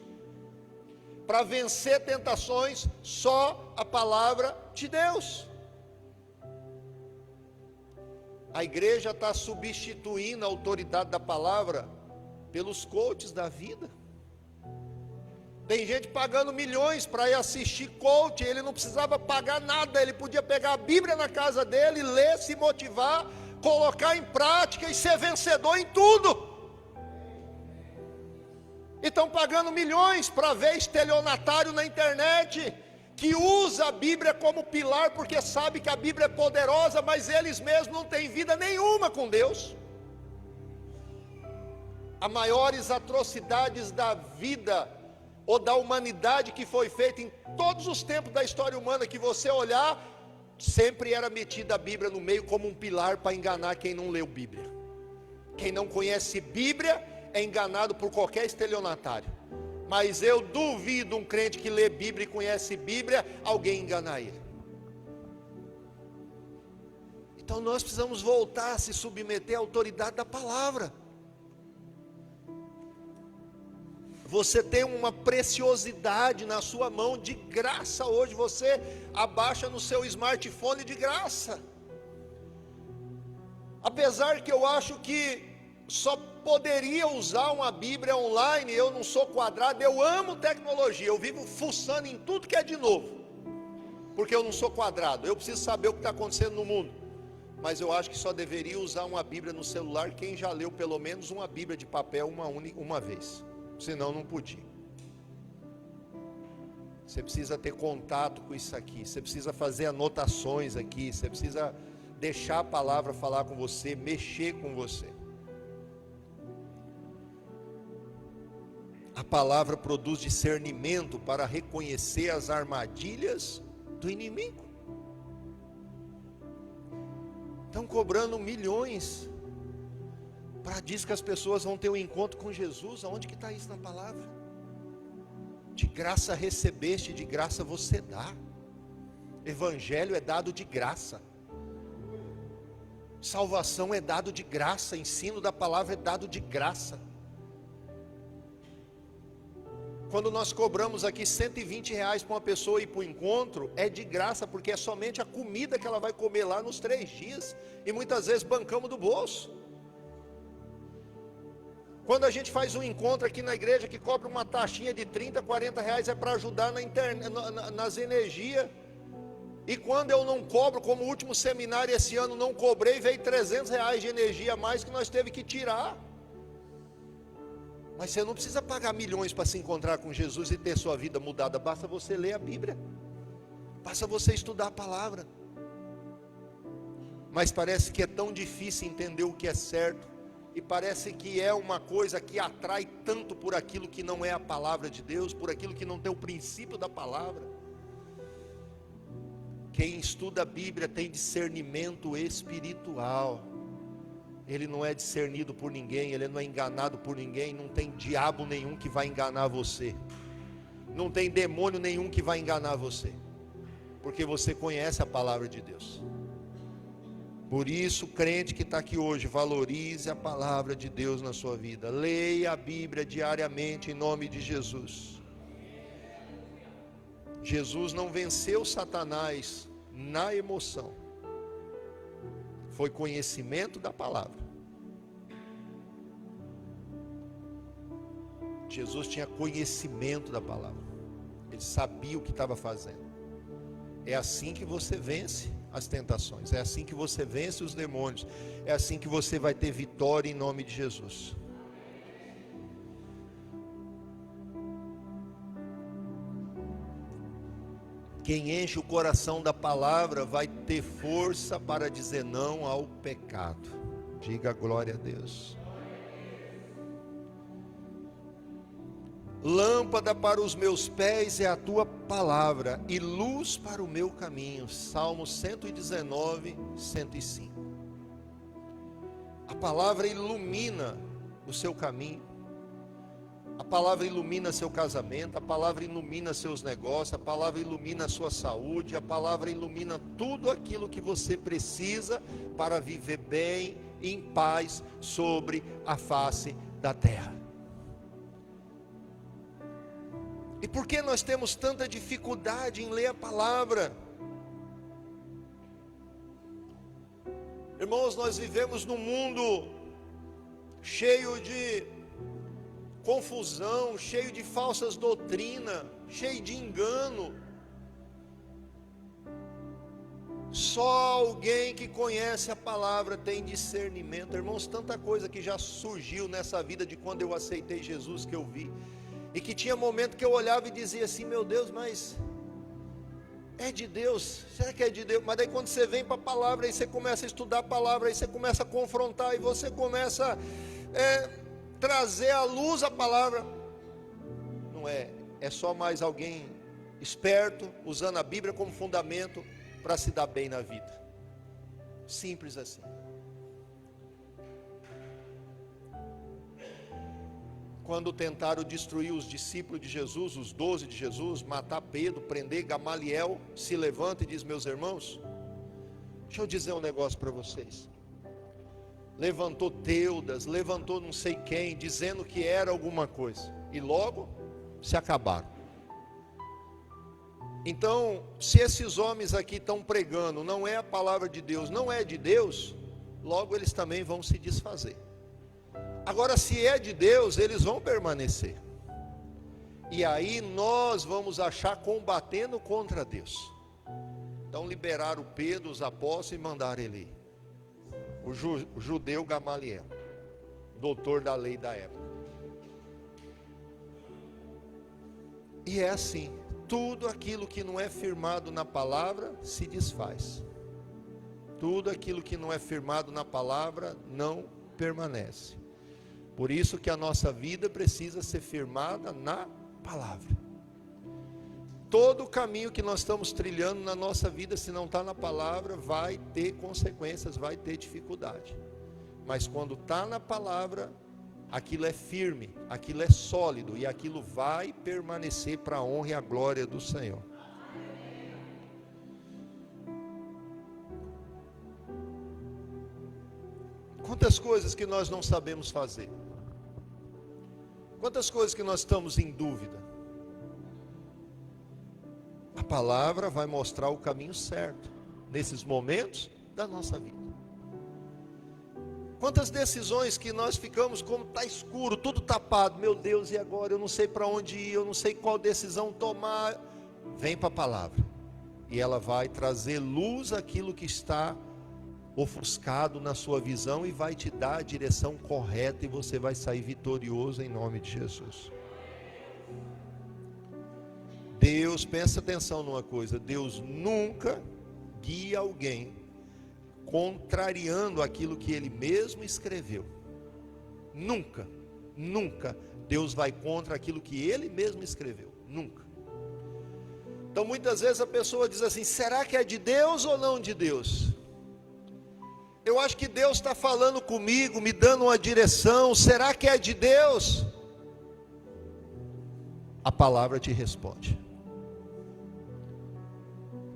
Para vencer tentações, só a palavra de Deus. A igreja está substituindo a autoridade da palavra pelos coaches da vida. Tem gente pagando milhões para ir assistir coach. Ele não precisava pagar nada, ele podia pegar a Bíblia na casa dele, ler, se motivar, colocar em prática e ser vencedor em tudo. E estão pagando milhões para ver estelionatário na internet, que usa a Bíblia como pilar, porque sabe que a Bíblia é poderosa, mas eles mesmos não têm vida nenhuma com Deus. As maiores atrocidades da vida ou da humanidade que foi feita em todos os tempos da história humana, que você olhar, sempre era metida a Bíblia no meio como um pilar para enganar quem não leu Bíblia. Quem não conhece Bíblia é enganado por qualquer estelionatário. Mas eu duvido um crente que lê Bíblia e conhece Bíblia, alguém enganar ele. Então nós precisamos voltar a se submeter à autoridade da palavra. Você tem uma preciosidade na sua mão de graça hoje. Você abaixa no seu smartphone de graça. Apesar que eu acho que só poderia usar uma Bíblia online, eu não sou quadrado, eu amo tecnologia, eu vivo fuçando em tudo que é de novo, porque eu não sou quadrado, eu preciso saber o que está acontecendo no mundo. Mas eu acho que só deveria usar uma Bíblia no celular quem já leu pelo menos uma Bíblia de papel uma vez. Senão não podia. Você precisa ter contato com isso aqui. Você precisa fazer anotações aqui. Você precisa deixar a palavra falar com você, mexer com você. A palavra produz discernimento para reconhecer as armadilhas do inimigo. Estão cobrando milhões para dizer que as pessoas vão ter um encontro com Jesus. Aonde que está isso na palavra? De graça recebeste, de graça você dá. Evangelho é dado de graça. Salvação é dado de graça. Ensino da palavra é dado de graça. Quando nós cobramos aqui R$120 para uma pessoa ir para o encontro, é de graça, porque é somente a comida que ela vai comer lá nos 3 dias. E muitas vezes bancamos do bolso. Quando a gente faz um encontro aqui na igreja que cobra uma taxinha de R$30, R$40, é para ajudar nas energias. E quando eu não cobro, como o último seminário esse ano não cobrei, veio R$300 de energia a mais que nós teve que tirar. Mas você não precisa pagar milhões para se encontrar com Jesus e ter sua vida mudada. Basta você ler a Bíblia. Basta você estudar a palavra. Mas parece que é tão difícil entender o que é certo. E parece que é uma coisa que atrai tanto por aquilo que não é a palavra de Deus, por aquilo que não tem o princípio da palavra. Quem estuda a Bíblia tem discernimento espiritual. Ele não é discernido por ninguém, ele não é enganado por ninguém. Não tem diabo nenhum que vai enganar você. Não tem demônio nenhum que vai enganar você. Porque você conhece a palavra de Deus. Por isso, crente que está aqui hoje, valorize a palavra de Deus na sua vida. Leia a Bíblia diariamente em nome de Jesus. Jesus não venceu Satanás na emoção. Foi conhecimento da palavra. Jesus tinha conhecimento da palavra. Ele sabia o que estava fazendo. É assim que você vence as tentações. É assim que você vence os demônios. É assim que você vai ter vitória em nome de Jesus. Quem enche o coração da palavra vai ter força para dizer não ao pecado. Diga glória a Deus. Lâmpada para os meus pés é a tua palavra e luz para o meu caminho. Salmo 119, 105. A palavra ilumina o seu caminho. A palavra ilumina seu casamento, a palavra ilumina seus negócios, a palavra ilumina a sua saúde, a palavra ilumina tudo aquilo que você precisa para viver bem, em paz, sobre a face da terra. E por que nós temos tanta dificuldade em ler a palavra? Irmãos, nós vivemos num mundo cheio de confusão, cheio de falsas doutrinas, cheio de engano. Só alguém que conhece a palavra tem discernimento. Irmãos, tanta coisa que já surgiu nessa vida de quando eu aceitei Jesus, que eu vi, e que tinha momento que eu olhava e dizia assim: meu Deus, mas é de Deus? Será que é de Deus? Mas daí quando você vem para a palavra, aí você começa a estudar a palavra, aí você começa a confrontar, e você começa trazer à luz a palavra. Não é, é só mais alguém esperto, usando a Bíblia como fundamento para se dar bem na vida. Simples assim. Quando tentaram destruir os discípulos de Jesus, os 12 de Jesus, matar Pedro, prender Gamaliel, se levanta e diz: meus irmãos, deixa eu dizer um negócio para vocês. Levantou Teudas, levantou não sei quem, dizendo que era alguma coisa, e logo se acabaram. Então, se esses homens aqui estão pregando, não é a palavra de Deus, não é de Deus, logo eles também vão se desfazer. Agora, se é de Deus, eles vão permanecer. E aí nós vamos achar combatendo contra Deus. Então liberaram Pedro, os apóstolos, e mandaram ele ir. O judeu Gamaliel, doutor da lei da época. E é assim, tudo aquilo que não é firmado na palavra se desfaz. Tudo aquilo que não é firmado na palavra não permanece. Por isso que a nossa vida precisa ser firmada na palavra. Todo o caminho que nós estamos trilhando na nossa vida, se não está na palavra, vai ter consequências, vai ter dificuldade. Mas quando está na palavra, aquilo é firme, aquilo é sólido, e aquilo vai permanecer para a honra e a glória do Senhor. Quantas coisas que nós não sabemos fazer? Quantas coisas que nós estamos em dúvida? A palavra vai mostrar o caminho certo nesses momentos da nossa vida. Quantas decisões que nós ficamos como está escuro, tudo tapado, meu Deus, e agora? Eu não sei para onde ir, eu não sei qual decisão tomar. Vem para a palavra, e ela vai trazer luz àquilo que está ofuscado na sua visão, e vai te dar a direção correta, e você vai sair vitorioso em nome de Jesus. Deus, presta atenção numa coisa, Deus nunca guia alguém contrariando aquilo que Ele mesmo escreveu. Nunca, nunca Deus vai contra aquilo que Ele mesmo escreveu, nunca. Então muitas vezes a pessoa diz assim: será que é de Deus ou não de Deus? Eu acho que Deus está falando comigo, me dando uma direção, será que é de Deus? A palavra te responde.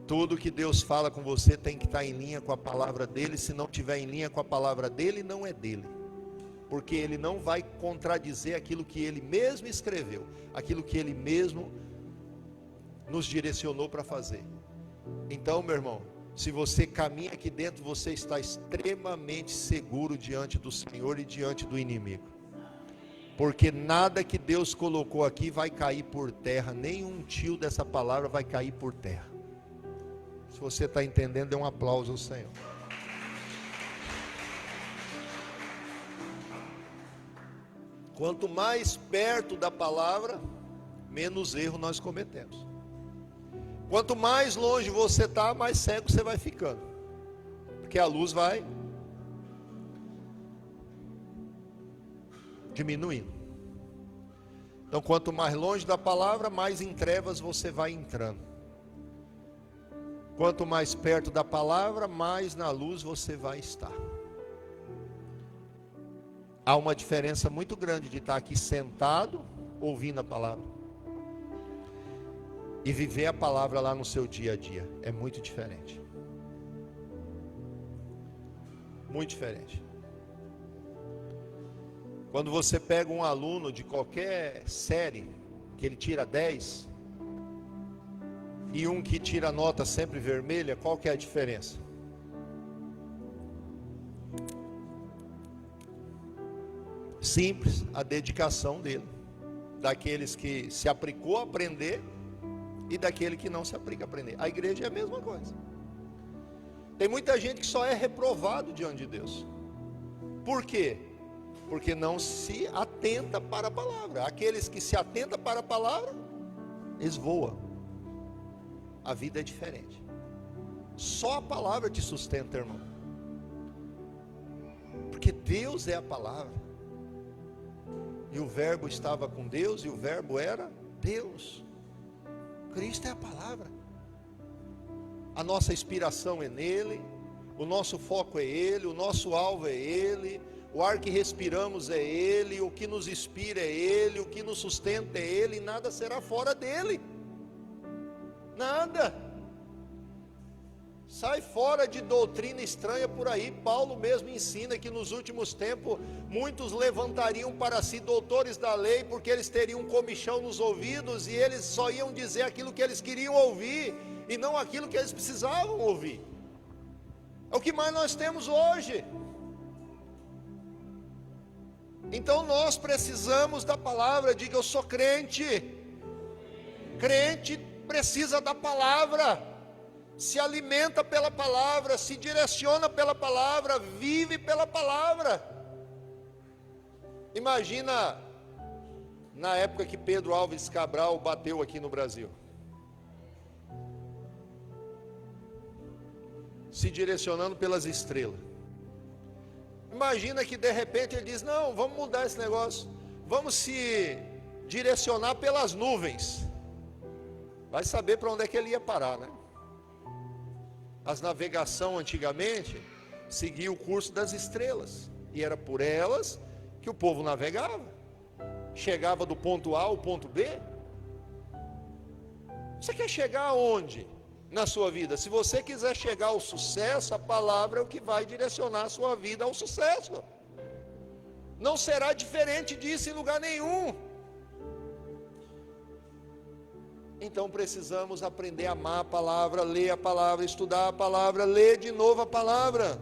Tudo que Deus fala com você tem que estar em linha com a palavra dele. Se não estiver em linha com a palavra dele, não é dele. Porque ele não vai contradizer aquilo que ele mesmo escreveu, aquilo que ele mesmo nos direcionou para fazer. Então, meu irmão, se você caminha aqui dentro, você está extremamente seguro diante do Senhor e diante do inimigo. Porque nada que Deus colocou aqui vai cair por terra, nenhum tio dessa palavra vai cair por terra. Se você está entendendo, dê um aplauso ao Senhor. Quanto mais perto da palavra, menos erro nós cometemos. Quanto mais longe você está, mais cego você vai ficando. Porque a luz vai diminuindo. Então, quanto mais longe da palavra, mais em trevas você vai entrando. Quanto mais perto da palavra, mais na luz você vai estar. Há uma diferença muito grande de estar aqui sentado, ouvindo a palavra, e viver a palavra lá no seu dia a dia. É muito diferente. Muito diferente. Quando você pega um aluno de qualquer série, que ele tira 10, e um que tira nota sempre vermelha, qual que é a diferença? Simples, a dedicação dele. Daqueles que se aplicou a aprender e daquele que não se aplica a aprender. A igreja é a mesma coisa. Tem muita gente que só é reprovado diante de Deus. Por quê? Porque não se atenta para a palavra. Aqueles que se atentam para a palavra, eles voam. A vida é diferente. Só a palavra te sustenta, irmão. Porque Deus é a palavra. E o verbo estava com Deus, e o verbo era Deus. Cristo é a palavra. A nossa inspiração é nele, o nosso foco é ele, o nosso alvo é ele, o ar que respiramos é ele, o que nos inspira é ele, o que nos sustenta é ele, e nada será fora dele. Nada. Sai fora de doutrina estranha por aí. Paulo mesmo ensina que nos últimos tempos muitos levantariam para si doutores da lei, porque eles teriam um comichão nos ouvidos, e eles só iam dizer aquilo que eles queriam ouvir, e não aquilo que eles precisavam ouvir. É o que mais nós temos hoje. Então nós precisamos da palavra. Diga: eu sou crente. Crente precisa da palavra, se alimenta pela palavra, se direciona pela palavra, vive pela palavra. Imagina na época que Pedro Alves Cabral bateu aqui no Brasil, se direcionando pelas estrelas. Imagina que de repente ele diz: não, vamos mudar esse negócio, vamos se direcionar pelas nuvens. Vai saber para onde é que ele ia parar, né? As navegação antigamente seguia o curso das estrelas, e era por elas que o povo navegava. Chegava do ponto A ao ponto B. Você quer chegar aonde na sua vida? Se você quiser chegar ao sucesso, a palavra é o que vai direcionar a sua vida ao sucesso. Não será diferente disso em lugar nenhum. Então precisamos aprender a amar a palavra, ler a palavra, estudar a palavra, ler de novo a palavra.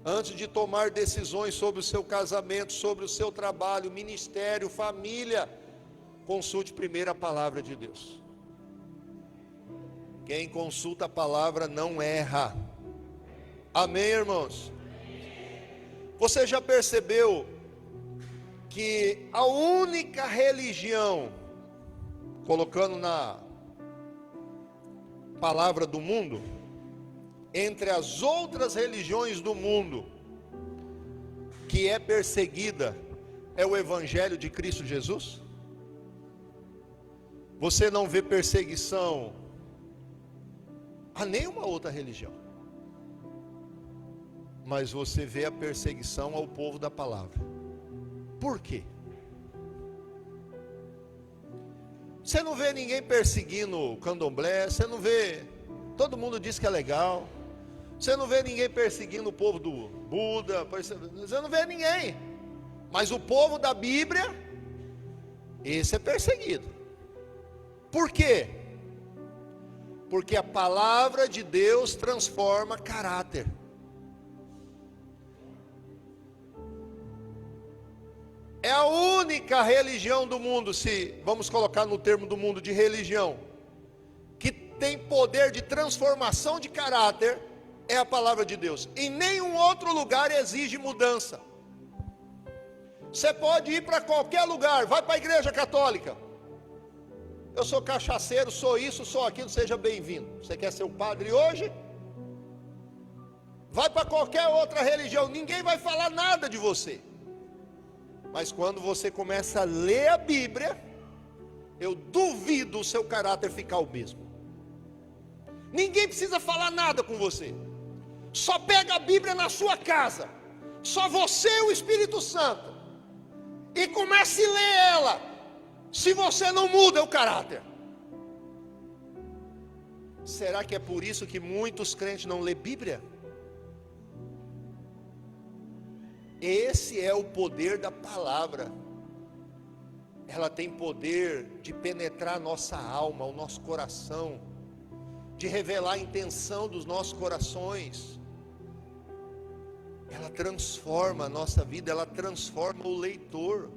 Antes de tomar decisões sobre o seu casamento, sobre o seu trabalho, ministério, família, consulte primeiro a palavra de Deus. Quem consulta a palavra não erra. Amém, irmãos? Você já percebeu que a única religião, colocando na palavra do mundo, entre as outras religiões do mundo, que é perseguida, é o Evangelho de Cristo Jesus? Você não vê perseguição a nenhuma outra religião, mas você vê a perseguição ao povo da palavra. Por quê? Você não vê ninguém perseguindo o candomblé, você não vê Todo mundo diz que é legal. Você não vê ninguém perseguindo o povo do Buda, você não vê ninguém. Mas o povo da Bíblia, esse é perseguido. Por quê? Porque a palavra de Deus transforma caráter. É a única religião do mundo, se vamos colocar no termo do mundo de religião, que tem poder de transformação de caráter, é a palavra de Deus. Em nenhum outro lugar exige mudança. Você pode ir para qualquer lugar, vai para a igreja católica. Eu sou cachaceiro, sou isso, sou aquilo, seja bem-vindo. Você quer ser o padre hoje? Vai para qualquer outra religião, ninguém vai falar nada de você. Mas quando você começa a ler a Bíblia, eu duvido o seu caráter ficar o mesmo. Ninguém precisa falar nada com você. Só pega a Bíblia na sua casa, só você e o Espírito Santo, e comece a ler ela. Se você não muda o caráter, será que é por isso que muitos crentes não lêem Bíblia? Esse é o poder da palavra. Ela tem poder de penetrar a nossa alma, o nosso coração, de revelar a intenção dos nossos corações. Ela transforma a nossa vida, ela transforma o leitor.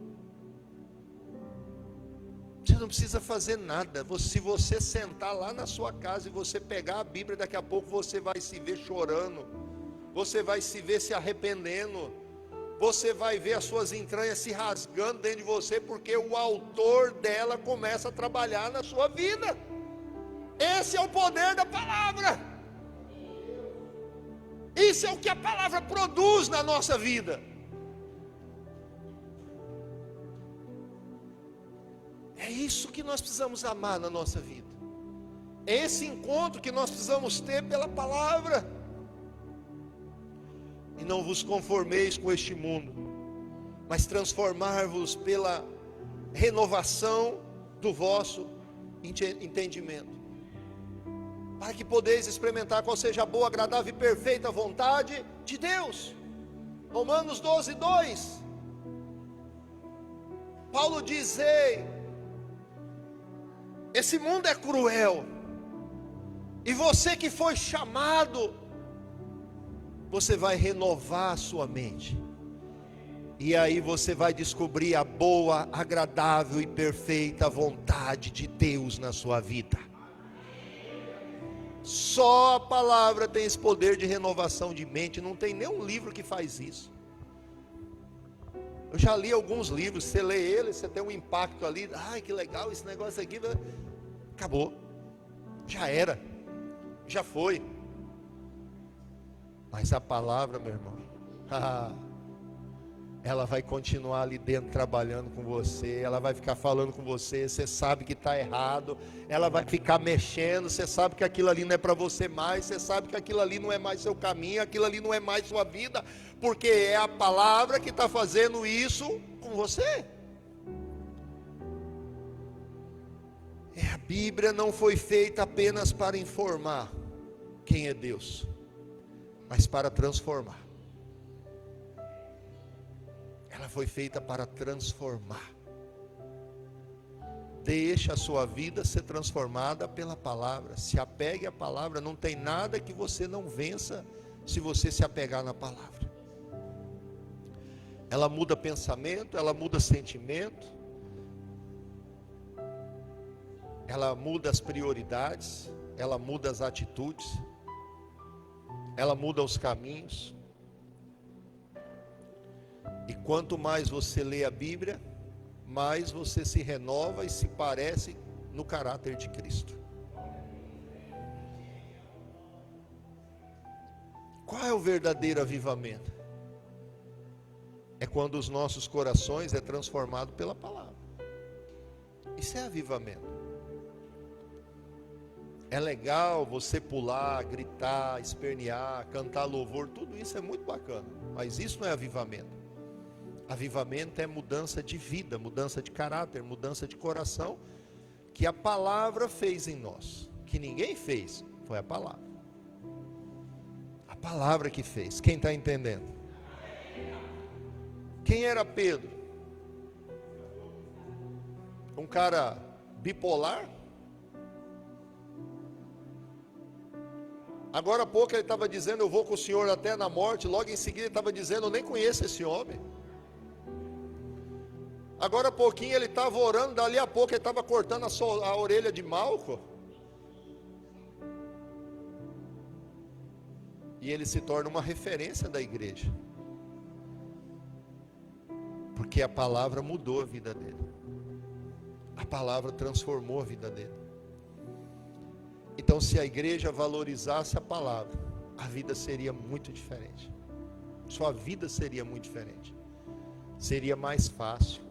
Você não precisa fazer nada. Se você sentar lá na sua casa e você pegar a Bíblia, daqui a pouco você vai se ver chorando, você vai se ver se arrependendo, você vai ver as suas entranhas se rasgando dentro de você, porque o autor dela começa a trabalhar na sua vida. Esse é o poder da palavra. Isso é o que a palavra produz na nossa vida. É isso que nós precisamos amar na nossa vida. É esse encontro que nós precisamos ter pela palavra. E não vos conformeis com este mundo, mas transformar-vos pela renovação do vosso entendimento, para que podeis experimentar qual seja a boa, agradável e perfeita vontade de Deus. Romanos 12, 2. Paulo diz: ei, esse mundo é cruel, e você que foi chamado, você vai renovar a sua mente, e aí você vai descobrir a boa, agradável e perfeita vontade de Deus na sua vida. Só a palavra tem esse poder de renovação de mente. Não tem nenhum livro que faz isso. Eu já li alguns livros, você lê eles, você tem um impacto ali, ai que legal esse negócio aqui, acabou, já era, já foi. Mas a palavra, meu irmão, ela vai continuar ali dentro trabalhando com você, ela vai ficar falando com você, você sabe que está errado, ela vai ficar mexendo, você sabe que aquilo ali não é para você mais, você sabe que aquilo ali não é mais seu caminho, aquilo ali não é mais sua vida, porque é a palavra que está fazendo isso com você. A Bíblia não foi feita apenas para informar quem é Deus, mas para transformar. Ela foi feita para transformar. Deixa a sua vida ser transformada pela palavra. Se apegue à palavra. Não tem nada que você não vença se você se apegar na palavra. Ela muda pensamento, ela muda sentimento, ela muda as prioridades, ela muda as atitudes, ela muda os caminhos. E quanto mais você lê a Bíblia, mais você se renova e se parece no caráter de Cristo. Qual é o verdadeiro avivamento? É quando os nossos corações é transformado pela palavra. Isso é avivamento. É legal você pular, gritar, espernear, cantar louvor, tudo isso é muito bacana, mas isso não é avivamento. Avivamento é mudança de vida, mudança de caráter, mudança de coração, que a palavra fez em nós, que ninguém fez, Foi a palavra. A palavra que fez. Quem está entendendo? Quem era Pedro? Um cara bipolar? Agora há pouco ele estava dizendo, eu vou com o Senhor até na morte. Logo em seguida ele estava dizendo, eu nem conheço esse homem. Agora há pouquinho ele estava orando, dali a pouco ele estava cortando a orelha de Malco. E ele se torna uma referência da igreja. Porque a palavra mudou a vida dele. A palavra transformou a vida dele. Então, se a igreja valorizasse a palavra, a vida seria muito diferente. Sua vida seria muito diferente. Seria mais fácil.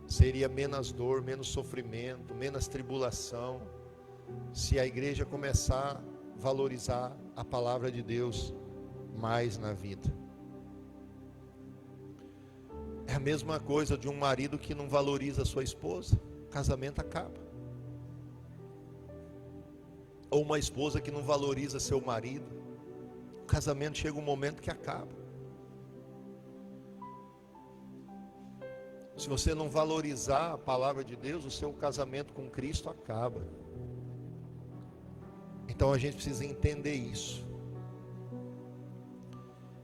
Seria menos dor, menos sofrimento, menos tribulação. Se a igreja começar a valorizar a palavra de Deus mais na vida. É a mesma coisa de um marido que não valoriza a sua esposa. O casamento acaba. Ou uma esposa que não valoriza seu marido. O casamento chega um momento que acaba. Se você não valorizar a palavra de Deus, o seu casamento com Cristo acaba. Então a gente precisa entender isso.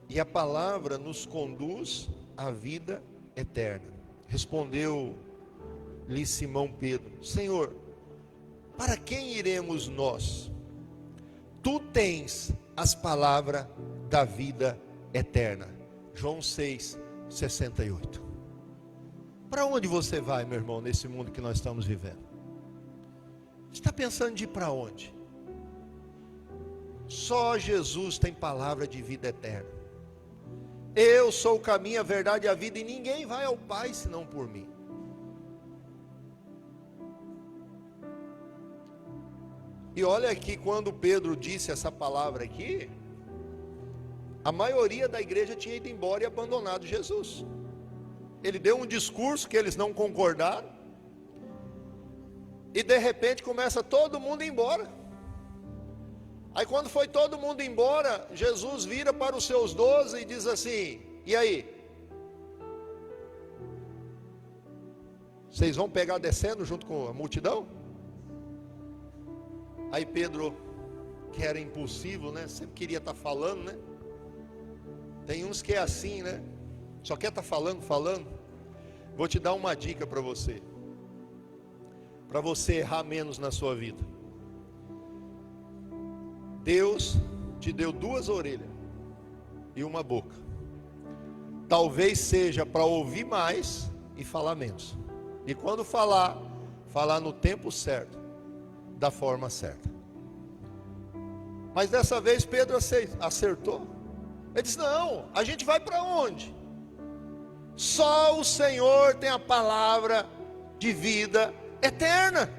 E a palavra nos conduz à vida eterna. Respondeu-lhe Simão Pedro: Senhor, para quem iremos nós? Tu tens as palavras da vida eterna. João 6:68. Para onde você vai, meu irmão, nesse mundo que nós estamos vivendo? Você está pensando de ir para onde? Só Jesus tem palavra de vida eterna. Eu sou o caminho, a verdade e a vida, e ninguém vai ao Pai senão por mim. E olha aqui, quando Pedro disse essa palavra aqui, a maioria da igreja tinha ido embora e abandonado Jesus. Ele deu um discurso que eles não concordaram, e de repente começa todo mundo a ir embora. Aí quando foi todo mundo embora, Jesus vira para os seus 12 e diz assim: e aí? Vocês vão pegar descendo junto com a multidão? Aí Pedro, que era impulsivo, né? Sempre queria estar falando, né? Tem uns que é assim, né? Só quer estar falando. Vou te dar uma dica para você errar menos na sua vida. Deus te deu 2 orelhas e uma boca. Talvez seja para ouvir mais e falar menos. E quando falar no tempo certo, da forma certa. Mas dessa vez Pedro acertou. Ele disse: não, a gente vai para onde? Só o Senhor tem a palavra de vida eterna.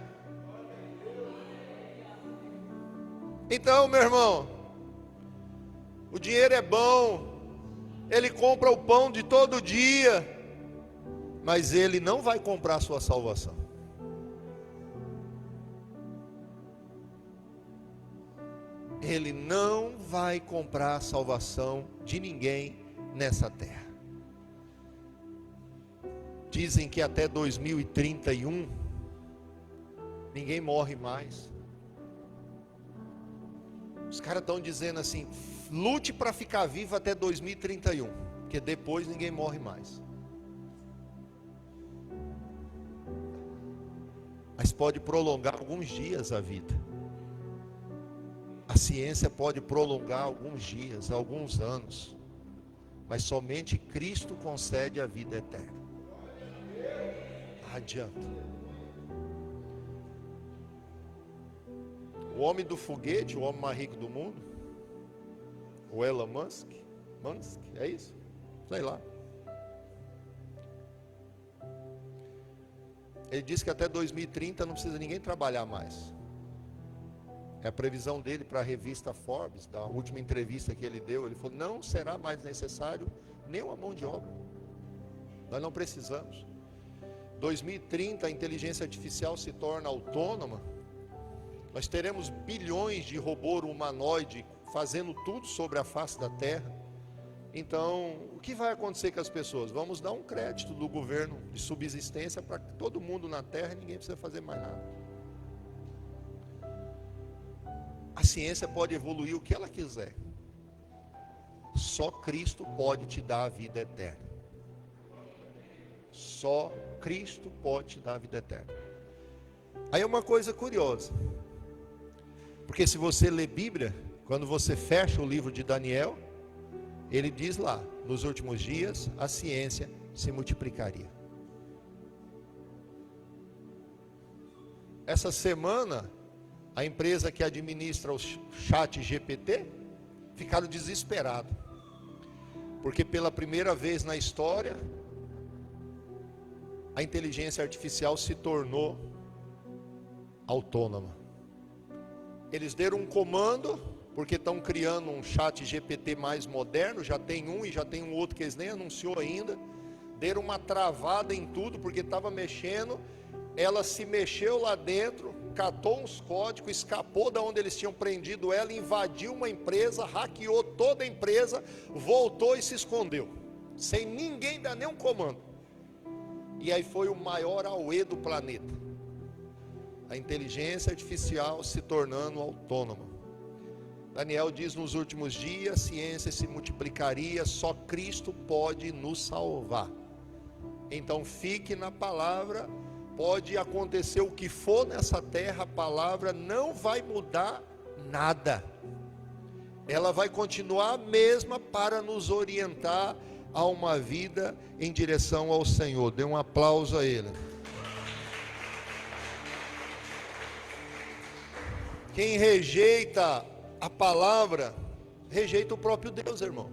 Então, meu irmão, o dinheiro é bom, ele compra o pão de todo dia, mas ele não vai comprar a sua salvação. Ele não vai comprar a salvação de ninguém nessa terra. Dizem que até 2031 ninguém morre mais. Os caras estão dizendo assim: lute para ficar vivo até 2031, porque depois ninguém morre mais. Mas pode prolongar alguns dias a vida. A ciência pode prolongar alguns dias, alguns anos, mas somente Cristo concede a vida eterna. Não adianta. O homem do foguete, o homem mais rico do mundo, o Elon Musk, é isso? Sei lá. Ele disse que até 2030 não precisa ninguém trabalhar mais. É a previsão dele para a revista Forbes, da última entrevista que ele deu. Ele falou: não será mais necessário nenhuma mão de obra. Nós não precisamos. 2030 a inteligência artificial se torna autônoma. Nós teremos bilhões de robô humanoide fazendo tudo sobre a face da terra. Então, o que vai acontecer com as pessoas? Vamos dar um crédito do governo de subsistência para todo mundo na terra e ninguém precisa fazer mais nada. A ciência pode evoluir o que ela quiser. Só Cristo pode te dar a vida eterna. Só Cristo pode te dar a vida eterna. Aí é uma coisa curiosa. Porque se você lê Bíblia, quando você fecha o livro de Daniel, ele diz lá, nos últimos dias, a ciência se multiplicaria. Essa semana, a empresa que administra o chat GPT, ficaram desesperados. Porque pela primeira vez na história, a inteligência artificial se tornou autônoma. Eles deram um comando, porque estão criando um chat GPT mais moderno, já tem um e já tem um outro que eles nem anunciou ainda. Deram uma travada em tudo, porque estava mexendo, ela se mexeu lá dentro, catou uns códigos, escapou da onde eles tinham prendido ela, invadiu uma empresa, hackeou toda a empresa, voltou e se escondeu, sem ninguém dar nenhum comando. E aí foi o maior auê do planeta, a inteligência artificial se tornando autônoma. Daniel diz, nos últimos dias a ciência se multiplicaria, só Cristo pode nos salvar. Então fique na palavra. Pode acontecer o que for nessa terra, a palavra não vai mudar nada. Ela vai continuar a mesma para nos orientar a uma vida em direção ao Senhor. Dê um aplauso a Ele. Quem rejeita a palavra, rejeita o próprio Deus, irmão.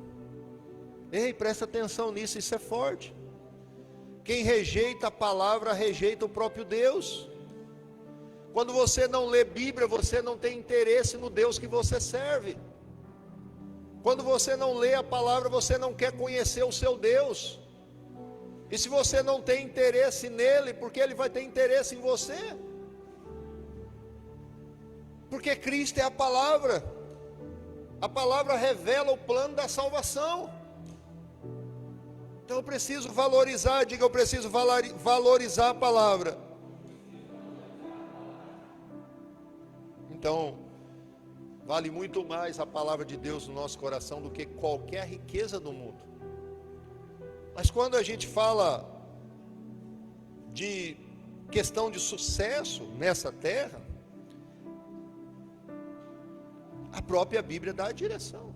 Ei, presta atenção nisso, isso é forte. Quem rejeita a palavra, rejeita o próprio Deus. Quando você não lê Bíblia, você não tem interesse no Deus que você serve. Quando você não lê a palavra, você não quer conhecer o seu Deus. E se você não tem interesse nele, porque ele vai ter interesse em você? Porque Cristo é a palavra. A palavra revela o plano da salvação. Então eu preciso valorizar, diga, eu preciso valorizar a palavra. Então, vale muito mais a palavra de Deus no nosso coração do que qualquer riqueza do mundo. Mas quando a gente fala de questão de sucesso nessa terra, a própria Bíblia dá a direção.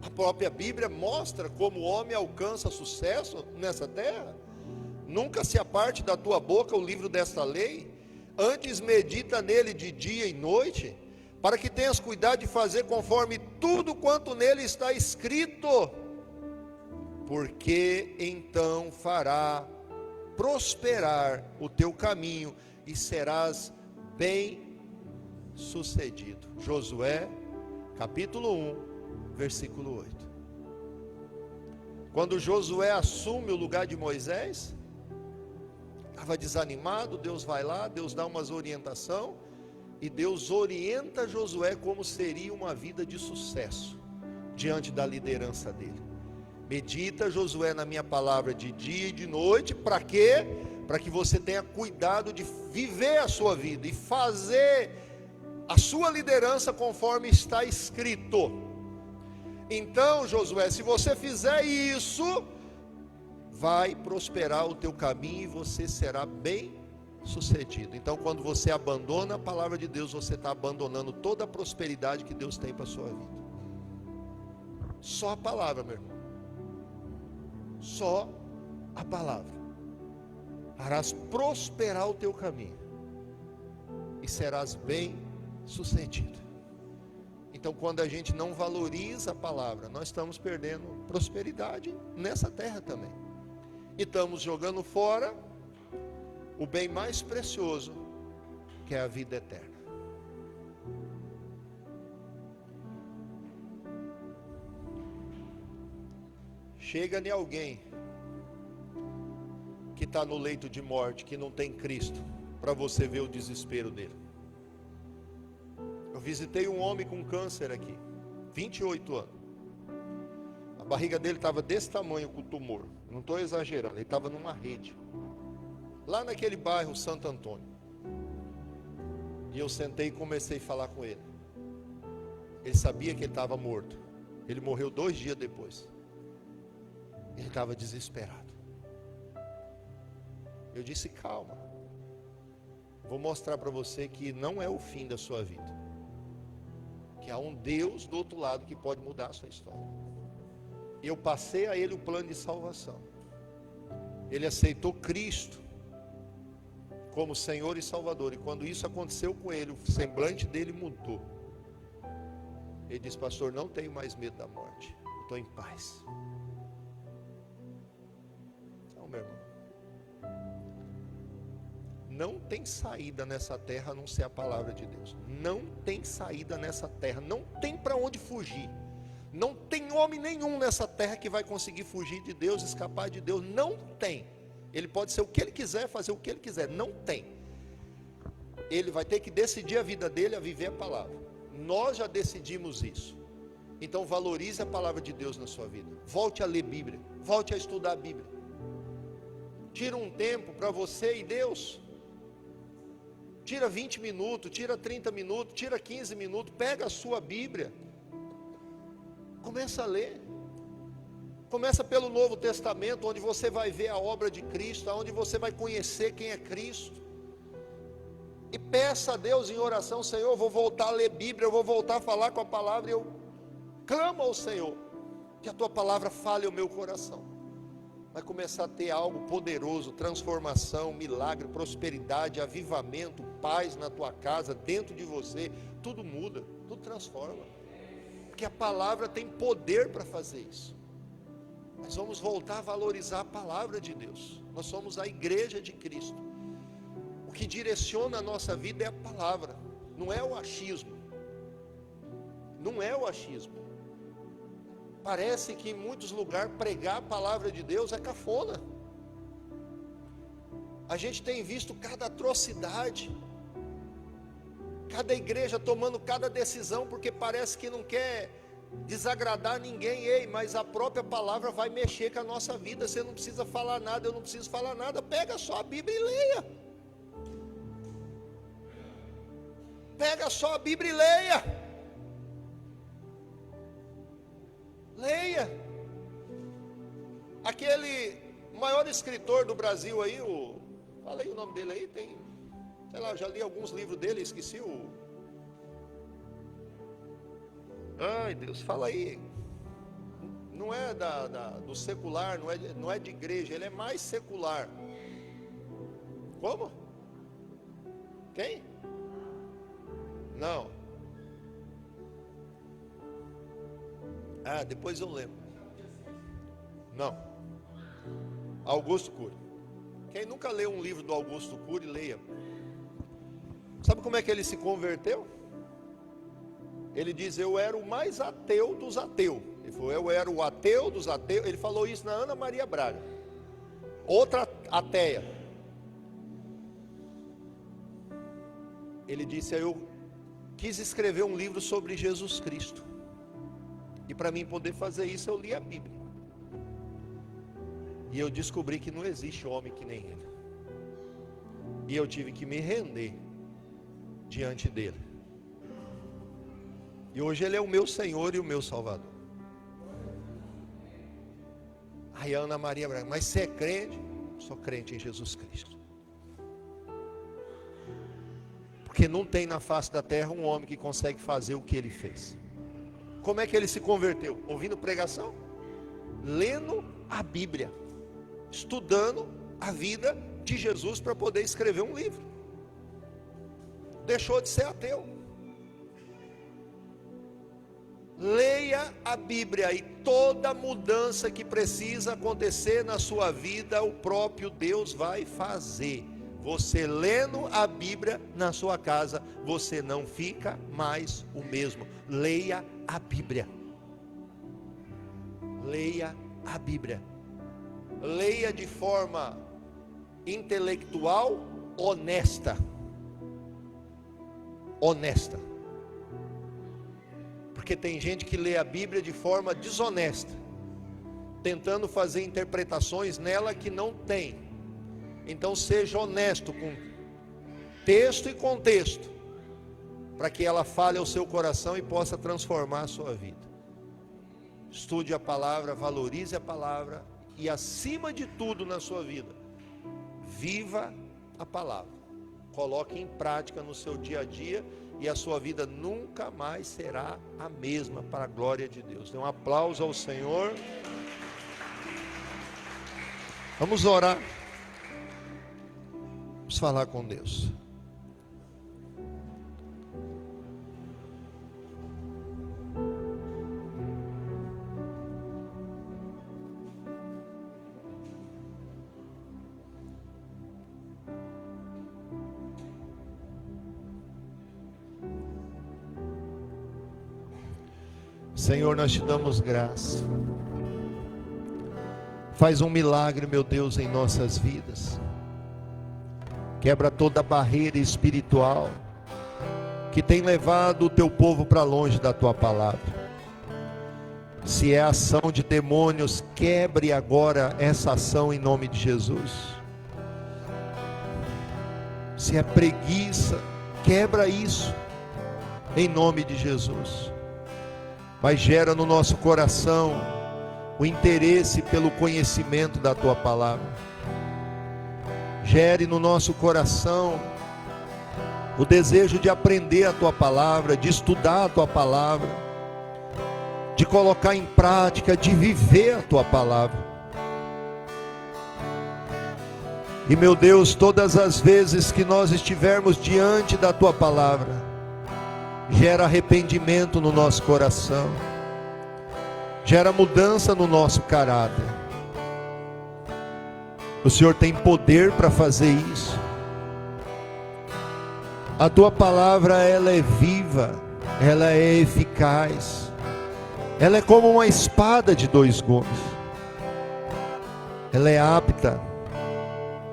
A própria Bíblia mostra como o homem alcança sucesso nessa terra. Nunca se aparte da tua boca o livro desta lei, antes medita nele de dia e noite, para que tenhas cuidado de fazer conforme tudo quanto nele está escrito, porque então fará prosperar o teu caminho e serás bem sucedido. Josué, capítulo 1, versículo 8. Quando Josué assume o lugar de Moisés, estava desanimado, Deus vai lá, Deus dá umas orientação, e Deus orienta Josué como seria uma vida de sucesso, diante da liderança dele. Medita, Josué, na minha palavra de dia e de noite, para quê? Para que você tenha cuidado de viver a sua vida, e fazer a sua liderança conforme está escrito. Então, Josué, se você fizer isso, vai prosperar o teu caminho e você será bem sucedido. Então, quando você abandona a palavra de Deus, você está abandonando toda a prosperidade que Deus tem para a sua vida. Só a palavra, meu irmão. Só a palavra. Farás prosperar o teu caminho e serás bem sucedido. Então, quando a gente não valoriza a palavra, nós estamos perdendo prosperidade nessa terra também. E estamos jogando fora o bem mais precioso, que é a vida eterna. Chega-lhe alguém que está no leito de morte, que não tem Cristo, para você ver o desespero dele. Eu visitei um homem com câncer aqui, 28 anos. A barriga dele estava desse tamanho com o tumor. Não estou exagerando, ele estava numa rede. Lá naquele bairro Santo Antônio. E eu sentei e comecei a falar com ele. Ele sabia que ele estava morto. Ele morreu 2 dias depois. Ele estava desesperado. Eu disse, calma. Vou mostrar para você que não é o fim da sua vida. Que há um Deus do outro lado que pode mudar a sua história. Eu passei a ele o plano de salvação. Ele aceitou Cristo como Senhor e Salvador. E quando isso aconteceu com ele, o semblante dele mudou. Ele disse, pastor, não tenho mais medo da morte. Estou em paz. Então, meu irmão, não tem saída nessa terra a não ser a palavra de Deus. Não tem saída nessa terra. Não tem para onde fugir. Não tem homem nenhum nessa terra que vai conseguir fugir de Deus, escapar de Deus. Não tem. Ele pode ser o que ele quiser, fazer o que ele quiser. Não tem. Ele vai ter que decidir a vida dele a viver a palavra. Nós já decidimos isso. Então valorize a palavra de Deus na sua vida. Volte a ler Bíblia. Volte a estudar a Bíblia. Tira um tempo para você e Deus. Tira 20 minutos, tira 30 minutos, tira 15 minutos. Pega a sua Bíblia. Começa a ler. Começa pelo Novo Testamento, onde você vai ver a obra de Cristo, onde você vai conhecer quem é Cristo. E peça a Deus em oração, Senhor, eu vou voltar a ler Bíblia, eu vou voltar a falar com a palavra, e eu clamo ao Senhor, que a tua palavra fale ao meu coração. Vai começar a ter algo poderoso, transformação, milagre, prosperidade, avivamento, paz na tua casa, dentro de você, tudo muda, tudo transforma. Porque a palavra tem poder para fazer isso. Nós vamos voltar a valorizar a palavra de Deus. Nós somos a igreja de Cristo. O que direciona a nossa vida é a palavra, não é o achismo. Não é o achismo. Parece que em muitos lugares pregar a palavra de Deus é cafona. A gente tem visto cada atrocidade, cada igreja tomando cada decisão, porque parece que não quer desagradar ninguém. Ei, mas a própria palavra vai mexer com a nossa vida. Você não precisa falar nada, eu não preciso falar nada. Pega só a Bíblia e leia. Pega só a Bíblia e leia. Leia. Aquele maior escritor do Brasil aí, fala aí o nome dele aí, tem, sei lá, eu já li alguns livros dele, esqueci ai Deus, fala aí. Não é do secular, não é de igreja, ele é mais secular. Como? Quem? Não. Depois eu lembro. Não. Augusto Cury. Quem nunca leu um livro do Augusto Cury, leia. Sabe como é que ele se converteu? Ele diz, eu era o mais ateu dos ateus. Ele falou, eu era o ateu dos ateus. Ele falou isso na Ana Maria Braga. Outra ateia. Ele disse, eu quis escrever um livro sobre Jesus Cristo. E para mim poder fazer isso, eu li a Bíblia. E eu descobri que não existe homem que nem ele. E eu tive que me render diante dele. E hoje ele é o meu Senhor e o meu Salvador. Aí a Ana Maria Braga, mas você é crente? Sou crente em Jesus Cristo. Porque não tem na face da terra um homem que consegue fazer o que ele fez. Como é que ele se converteu? Ouvindo pregação? Lendo a Bíblia. Estudando a vida de Jesus para poder escrever um livro. Deixou de ser ateu. Leia a Bíblia e toda mudança que precisa acontecer na sua vida, o próprio Deus vai fazer. Você lendo a Bíblia na sua casa, você não fica mais o mesmo. Leia a Bíblia. Leia a Bíblia. Leia de forma intelectual, honesta. Honesta. Porque tem gente que lê a Bíblia de forma desonesta, tentando fazer interpretações nela que não tem. Então seja honesto com texto e contexto, para que ela fale ao seu coração e possa transformar a sua vida. Estude a palavra, valorize a palavra e, acima de tudo na sua vida, viva a palavra. Coloque em prática no seu dia a dia e a sua vida nunca mais será a mesma, para a glória de Deus. Dê um aplauso ao Senhor. Vamos orar. Vamos falar com Deus. Senhor, nós te damos graça. Faz um milagre, meu Deus, em nossas vidas. Quebra toda barreira espiritual que tem levado o teu povo para longe da tua palavra. Se é ação de demônios, quebre agora essa ação em nome de Jesus. Se é preguiça, quebra isso em nome de Jesus. Mas gera no nosso coração o interesse pelo conhecimento da tua palavra. Gere no nosso coração o desejo de aprender a tua palavra, de estudar a tua palavra, de colocar em prática, de viver a tua palavra. E meu Deus, todas as vezes que nós estivermos diante da tua palavra, gera arrependimento no nosso coração, gera mudança no nosso caráter. O Senhor tem poder para fazer isso. A tua palavra, ela é viva, ela é eficaz, ela é como uma espada de dois gumes. Ela é apta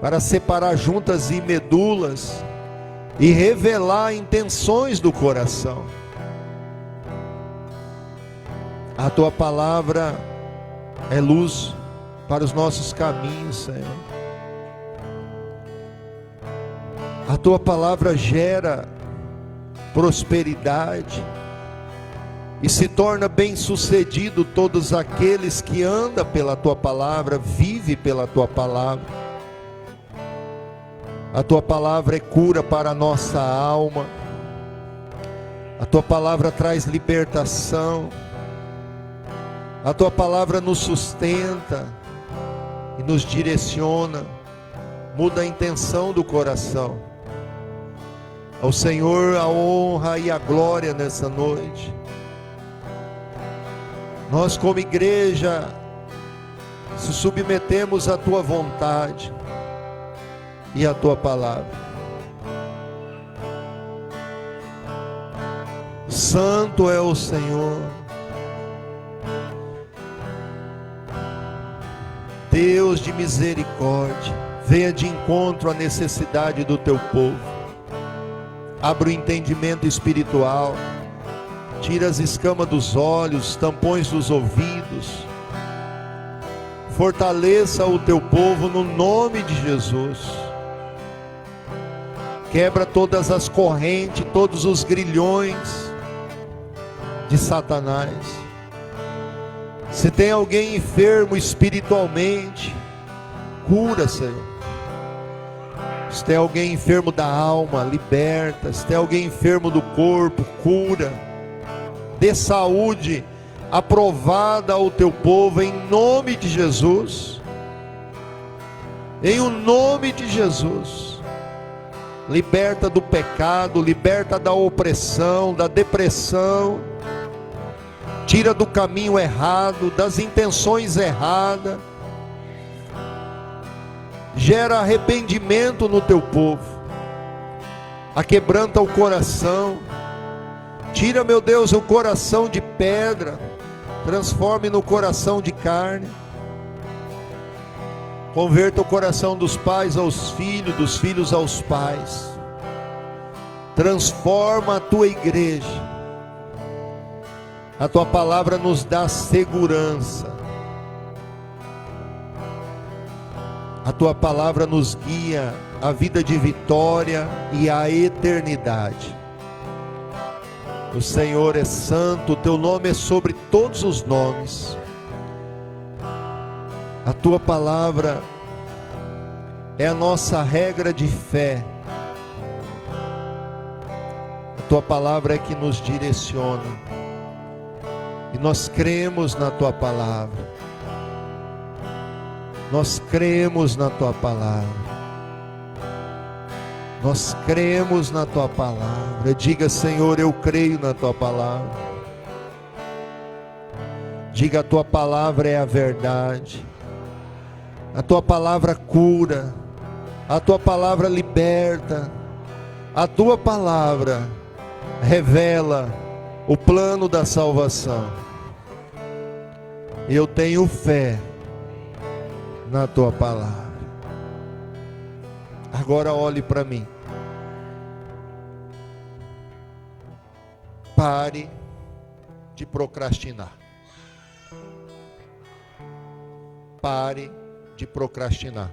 para separar juntas e medulas e revelar intenções do coração. A tua palavra é luz para os nossos caminhos, Senhor. A tua palavra gera prosperidade e se torna bem-sucedido todos aqueles que andam pela tua palavra, vivem pela tua palavra. A tua palavra é cura para a nossa alma. A tua palavra traz libertação. A tua palavra nos sustenta e nos direciona, muda a intenção do coração. Ao Senhor a honra e a glória nessa noite. Nós, como igreja, se submetemos à tua vontade e à tua palavra. Santo é o Senhor, Deus de misericórdia. Venha de encontro à necessidade do teu povo. Abra o entendimento espiritual, tira as escamas dos olhos, tampões dos ouvidos. Fortaleça o teu povo no nome de Jesus. Quebra todas as correntes, todos os grilhões de Satanás. Se tem alguém enfermo espiritualmente, cura, Senhor. Se tem alguém enfermo da alma, liberta. Se tem alguém enfermo do corpo, cura. Dê saúde aprovada ao teu povo em nome de Jesus. Em o nome de Jesus. Liberta do pecado, liberta da opressão, da depressão. Tira do caminho errado, das intenções erradas. Gera arrependimento no teu povo. Aquebranta o coração. Tira, meu Deus, o coração de pedra. Transforme no coração de carne. Converta o coração dos pais aos filhos, dos filhos aos pais. Transforma a tua igreja. A tua palavra nos dá segurança. A tua palavra nos guia à vida de vitória e à eternidade. O Senhor é santo, o teu nome é sobre todos os nomes. A tua palavra é a nossa regra de fé. A tua palavra é que nos direciona. E nós cremos na tua palavra. Nós cremos na tua palavra. Nós cremos na tua palavra. Diga, Senhor, eu creio na tua palavra. Diga, a tua palavra é a verdade. A tua palavra cura. A tua palavra liberta. A tua palavra revela o plano da salvação. Eu tenho fé na tua palavra. Agora olhe para mim. Pare de procrastinar. Pare de procrastinar.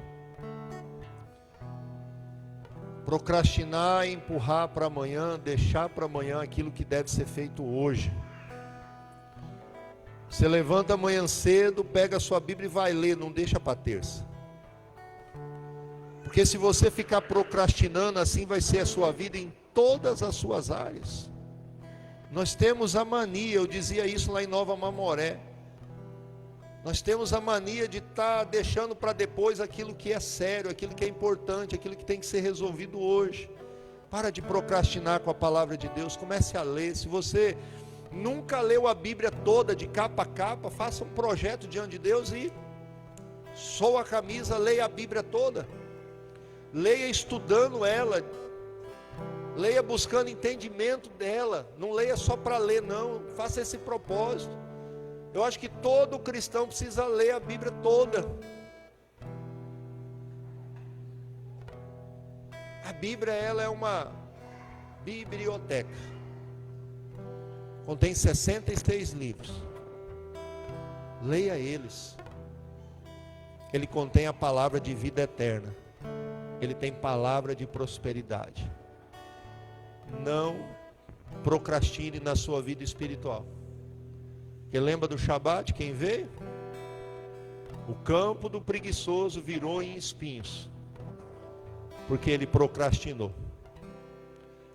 Procrastinar é empurrar para amanhã, deixar para amanhã aquilo que deve ser feito hoje. Você levanta amanhã cedo, pega a sua Bíblia e vai ler, não deixa para terça. Porque se você ficar procrastinando, assim vai ser a sua vida em todas as suas áreas. Nós temos a mania, eu dizia isso lá em Nova Mamoré. Nós temos a mania de estar deixando para depois aquilo que é sério, aquilo que é importante, aquilo que tem que ser resolvido hoje. Para de procrastinar com a palavra de Deus, comece a ler. Se você nunca leu a Bíblia toda de capa a capa, faça um projeto diante de Deus e soa a camisa, leia a Bíblia toda. Leia estudando ela, leia buscando entendimento dela, não leia só para ler não, faça esse propósito. Eu acho que todo cristão precisa ler a Bíblia toda. A Bíblia, ela é uma biblioteca, contém 66 livros, leia eles. Ele contém a palavra de vida eterna, ele tem palavra de prosperidade. Não procrastine na sua vida espiritual. Porque lembra do Shabat, quem veio? O campo do preguiçoso virou em espinhos, porque ele procrastinou.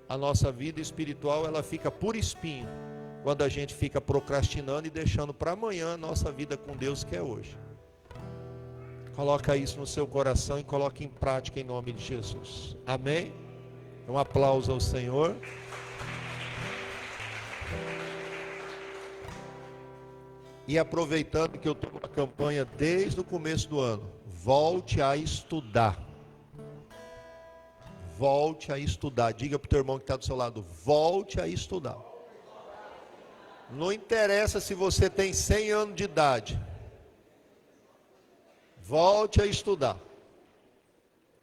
A nossa vida espiritual, ela fica por espinho, quando a gente fica procrastinando e deixando para amanhã a nossa vida com Deus, que é hoje. Coloca isso no seu coração e coloque em prática em nome de Jesus. Amém? Um aplauso ao Senhor. E aproveitando que eu estou numa campanha desde o começo do ano, volte a estudar. Volte a estudar. Diga para o teu irmão que está do seu lado, volte a estudar. Não interessa se você tem 100 anos de idade. Volte a estudar.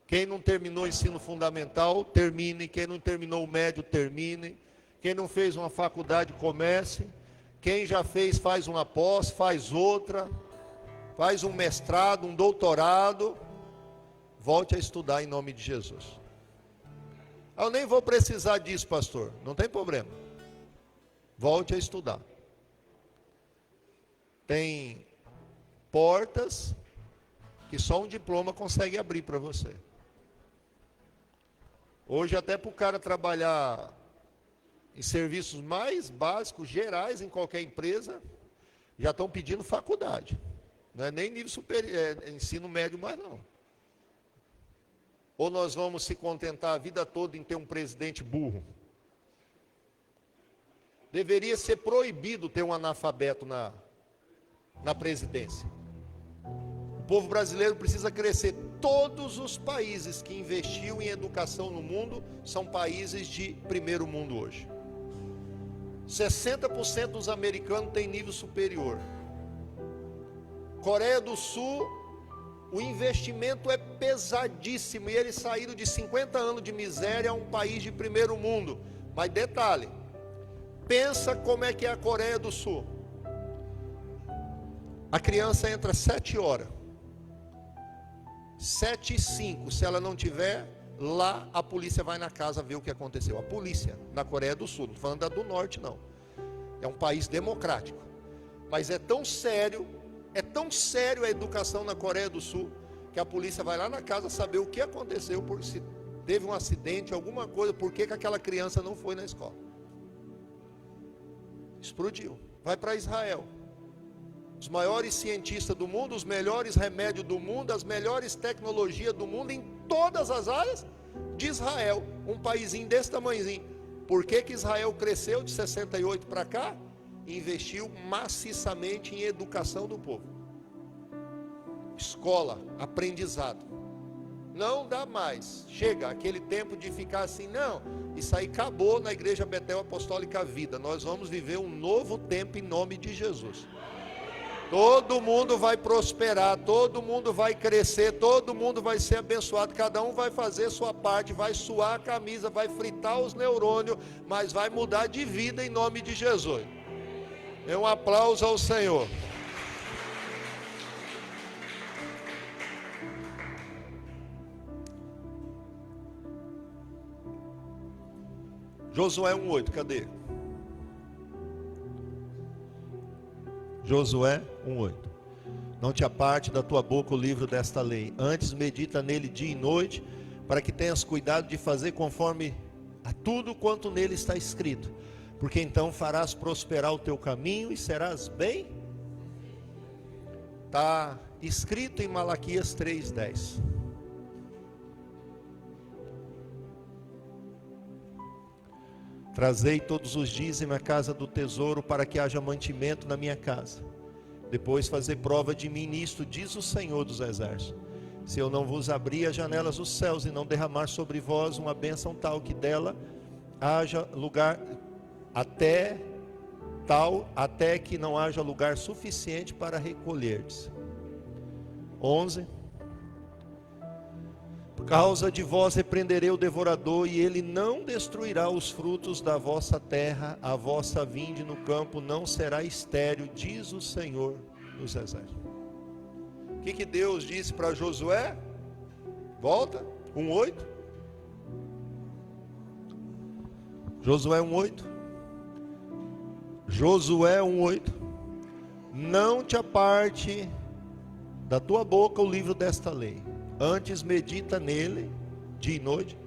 Quem não terminou o ensino fundamental, termine. Quem não terminou o médio, termine. Quem não fez uma faculdade, comece. Quem já fez, faz uma pós, faz outra. Faz um mestrado, um doutorado. Volte a estudar em nome de Jesus. Eu nem vou precisar disso, pastor. Não tem problema. Volte a estudar. Tem portas que só um diploma consegue abrir para você. Hoje, até para o cara trabalhar em serviços mais básicos, gerais, em qualquer empresa, já estão pedindo faculdade. Não é nem nível superior, ensino médio mais não. Ou nós vamos se contentar a vida toda em ter um presidente burro? Deveria ser proibido ter um analfabeto na presidência. O povo brasileiro precisa crescer. Todos os países que investiu em educação no mundo são países de primeiro mundo hoje. 60% dos americanos têm nível superior. Coreia do Sul, o investimento é pesadíssimo e eles saíram de 50 anos de miséria a um país de primeiro mundo. Mas detalhe, Pensa como é que é a Coreia do Sul. A criança entra às 7 horas. 7h05, se ela não tiver lá, a polícia vai na casa ver o que aconteceu. A polícia na Coreia do Sul, não estou falando da do Norte não. É um país democrático. Mas é tão sério a educação na Coreia do Sul, que a polícia vai lá na casa saber o que aconteceu, por se teve um acidente, alguma coisa, por que aquela criança não foi na escola. Explodiu. Vai para Israel. Os maiores cientistas do mundo, os melhores remédios do mundo, as melhores tecnologias do mundo, em todas as áreas de Israel. Um paísinho desse tamanhozinho. Por que Israel cresceu de 68 para cá? Investiu maciçamente em educação do povo. Escola, aprendizado. Não dá mais. Chega aquele tempo de ficar assim, não. Isso aí acabou na Igreja Betel Apostólica Vida. Nós vamos viver um novo tempo em nome de Jesus. Todo mundo vai prosperar, todo mundo vai crescer, todo mundo vai ser abençoado. Cada um vai fazer sua parte, vai suar a camisa, vai fritar os neurônios, mas vai mudar de vida em nome de Jesus. É um aplauso ao Senhor. Josué 1:8, cadê? Josué 1:8. Não te aparte da tua boca o livro desta lei, antes medita nele dia e noite, para que tenhas cuidado de fazer conforme a tudo quanto nele está escrito, porque então farás prosperar o teu caminho e serás bem. Está escrito em Malaquias 3:10. Trazei todos os dízimos à casa do tesouro, para que haja mantimento na minha casa. Depois fazer prova de mim nisto, diz o Senhor dos Exércitos. Se eu não vos abrir as janelas dos céus e não derramar sobre vós uma bênção tal, que dela haja lugar, até que não haja lugar suficiente para recolher-se. 11. Por causa de vós repreenderei o devorador, e ele não destruirá os frutos da vossa terra, a vossa vinde no campo não será estéril, diz o Senhor dos Exércitos. O que Deus disse para Josué? Volta, 1:8. Josué 1:8. Josué 1:8. Não te aparte da tua boca o livro desta lei. Antes medita nele, dia e noite,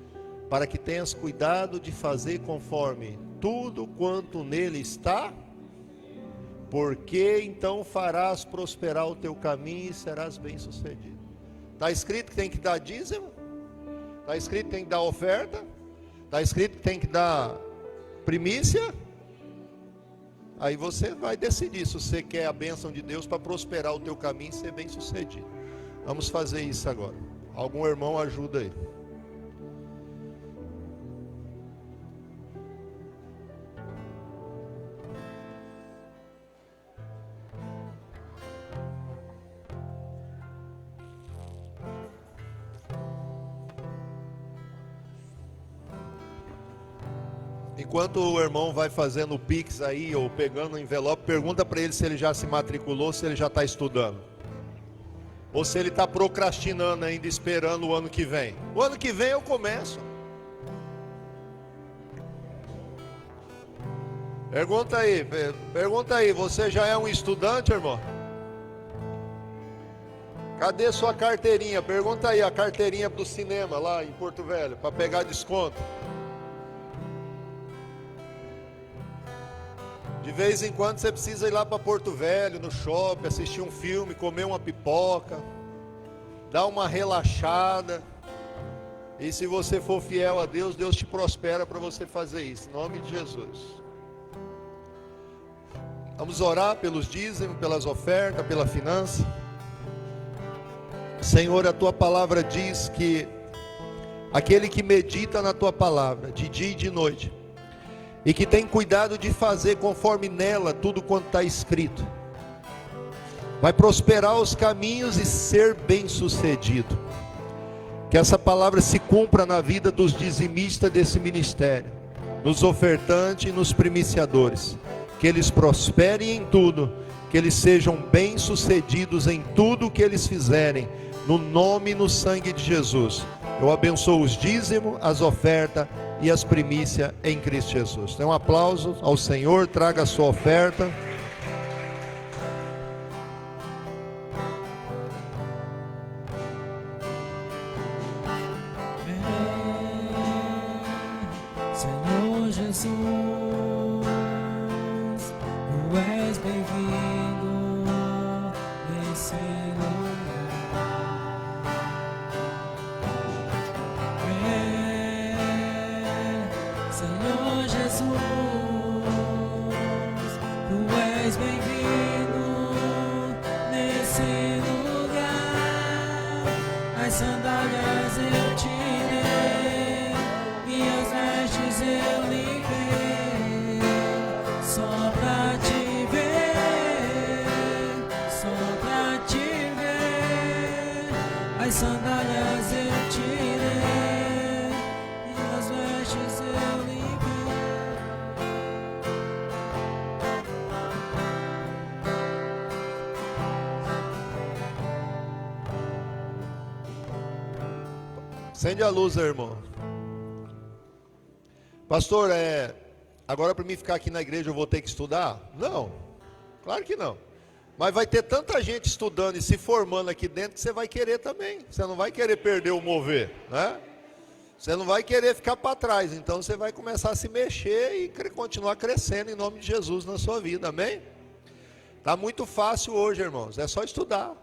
para que tenhas cuidado de fazer conforme tudo quanto nele está, porque então farás prosperar o teu caminho e serás bem sucedido. Está escrito que tem que dar dízimo, está escrito que tem que dar oferta, está escrito que tem que dar primícia. Aí você vai decidir se você quer a bênção de Deus para prosperar o teu caminho e ser bem sucedido. Vamos fazer isso agora. Algum irmão ajuda aí. Enquanto o irmão vai fazendo o Pix aí, ou pegando o envelope, pergunta para ele se ele já se matriculou, se ele já está estudando. Ou se ele está procrastinando ainda, esperando o ano que vem. O ano que vem eu começo. Pergunta aí, você já é um estudante, irmão? Cadê sua carteirinha? Pergunta aí, a carteirinha do cinema lá em Porto Velho, para pegar desconto. De vez em quando você precisa ir lá para Porto Velho, no shopping, assistir um filme, comer uma pipoca, dar uma relaxada. E se você for fiel a Deus, Deus te prospera para você fazer isso, em nome de Jesus. Vamos orar pelos dízimos, pelas ofertas, pela finança. Senhor, a tua palavra diz que aquele que medita na tua palavra, de dia e de noite, e que tem cuidado de fazer conforme nela tudo quanto está escrito, vai prosperar os caminhos e ser bem sucedido. Que essa palavra se cumpra na vida dos dizimistas desse ministério, nos ofertantes e nos primiciadores. Que eles prosperem em tudo, que eles sejam bem-sucedidos em tudo que eles fizerem, no nome e no sangue de Jesus. Eu abençoo os dízimos, as ofertas e as primícias em Cristo Jesus. Então, um aplauso ao Senhor, traga a sua oferta. Senhor Jesus, tu és bem-vindo nesse lugar. Senhor Jesus, tu és bem-vindo nesse lugar. As sandálias eu tirei e as vestes eu limpei, só pra te ver, só pra te ver. As sandálias eu tirei e as vestes eu limpei. Acende a luz, irmão. Pastor, agora para mim ficar aqui na igreja eu vou ter que estudar? Não, claro que não. Mas vai ter tanta gente estudando e se formando aqui dentro que você vai querer também. Você não vai querer perder o mover, né? Você não vai querer ficar para trás. Então você vai começar a se mexer e continuar crescendo em nome de Jesus na sua vida, amém? Tá muito fácil hoje, irmãos, é só estudar.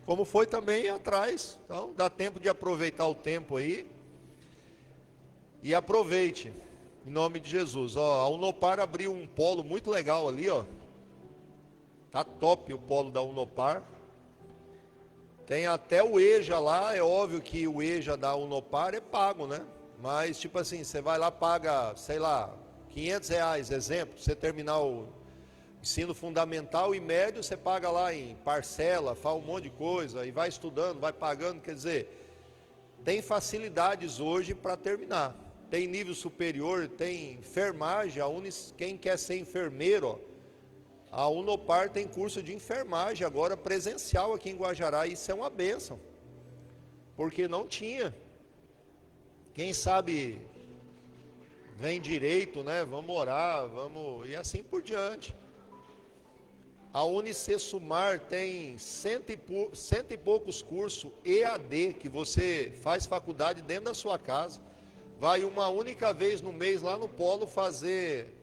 Como foi também atrás. Então dá tempo de aproveitar o tempo aí. E aproveite. Em nome de Jesus. Ó, a Unopar abriu um polo muito legal ali, ó. Tá top o polo da Unopar. Tem até o EJA lá. É óbvio que o EJA da Unopar é pago, né? Mas tipo assim, você vai lá, paga, sei lá, R$500, exemplo, você terminar o ensino fundamental e médio, você paga lá em parcela, faz um monte de coisa e vai estudando, vai pagando, quer dizer, tem facilidades hoje para terminar. Tem nível superior, tem enfermagem, quem quer ser enfermeiro, ó, a Unopar tem curso de enfermagem agora presencial aqui em Guajará, isso é uma bênção, porque não tinha. Quem sabe vem direito, né? Vamos orar, vamos, e assim por diante. A Unicesumar tem cento e poucos cursos EAD, que você faz faculdade dentro da sua casa. Vai uma única vez no mês lá no polo fazer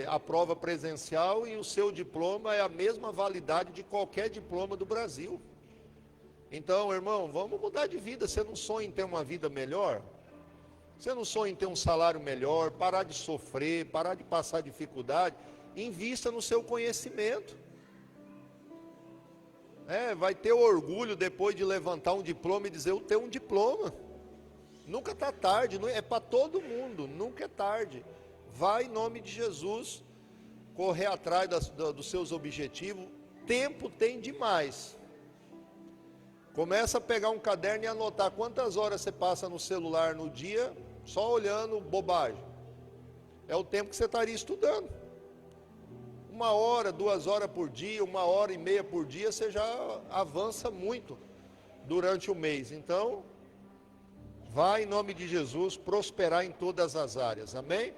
a prova presencial e o seu diploma é a mesma validade de qualquer diploma do Brasil. Então, irmão, vamos mudar de vida. Você não sonha em ter uma vida melhor? Você não sonha em ter um salário melhor, parar de sofrer, parar de passar dificuldade? Invista no seu conhecimento. Vai ter orgulho depois de levantar um diploma e dizer, eu tenho um diploma. Nunca está tarde, é para todo mundo, nunca é tarde. Vai em nome de Jesus, correr atrás dos seus objetivos. Tempo tem demais. Começa a pegar um caderno e anotar quantas horas você passa no celular no dia, só olhando bobagem. É o tempo que você estaria estudando. 1 hora, 2 horas por dia, 1h30 por dia, você já avança muito durante o mês. Então, vai em nome de Jesus prosperar em todas as áreas, amém?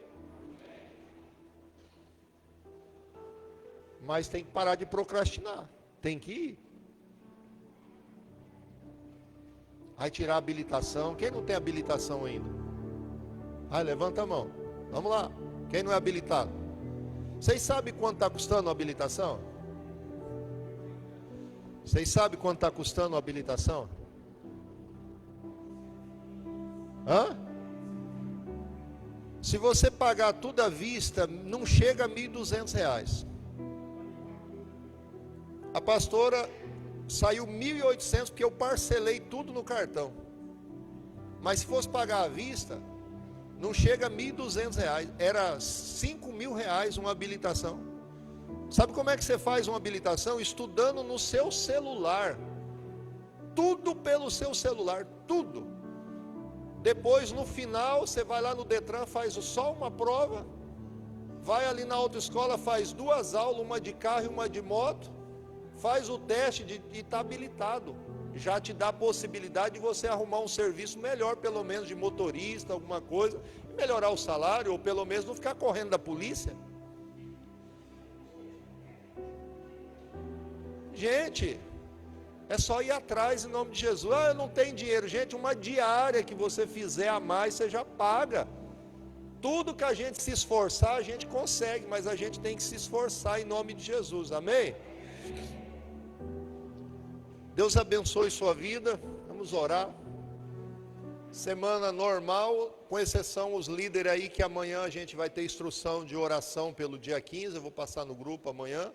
Mas tem que parar de procrastinar, tem que ir. Vai tirar a habilitação. Quem não tem habilitação ainda? Levanta a mão, vamos lá. Quem não é habilitado? Vocês sabem quanto está custando a habilitação? Vocês sabem quanto está custando a habilitação? Se você pagar tudo à vista, não chega a R$1.200. A pastora saiu 1.800 porque eu parcelei tudo no cartão. Mas se fosse pagar à vista, não chega a R$1.200. Era R$5.000 uma habilitação. Sabe como é que você faz uma habilitação? Estudando no seu celular. Tudo pelo seu celular, tudo. Depois, no final, você vai lá no Detran, faz só uma prova, vai ali na autoescola, faz 2 aulas, uma de carro e uma de moto, faz o teste e está habilitado. Já te dá a possibilidade de você arrumar um serviço melhor, pelo menos de motorista, alguma coisa, melhorar o salário, ou pelo menos não ficar correndo da polícia. Gente, é só ir atrás em nome de Jesus. Eu não tenho dinheiro. Gente, uma diária que você fizer a mais, você já paga. Tudo que a gente se esforçar, a gente consegue, mas a gente tem que se esforçar em nome de Jesus, amém? Deus abençoe sua vida, vamos orar. Semana normal, com exceção os líderes aí, que amanhã a gente vai ter instrução de oração pelo dia 15, eu vou passar no grupo amanhã.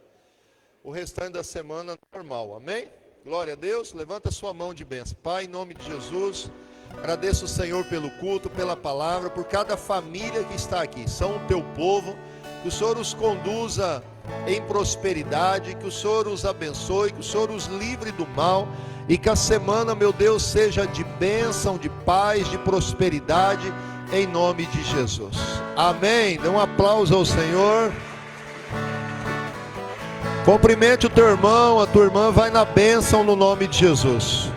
O restante da semana normal, amém? Glória a Deus, levanta sua mão de bênção. Pai, em nome de Jesus, agradeço o Senhor pelo culto, pela palavra, por cada família que está aqui, são o teu povo, que o Senhor os conduza em prosperidade, que o Senhor os abençoe, que o Senhor os livre do mal, e que a semana, meu Deus, seja de bênção, de paz, de prosperidade, em nome de Jesus, amém. Dê um aplauso ao Senhor. Cumprimente o teu irmão, a tua irmã, vai na bênção no nome de Jesus.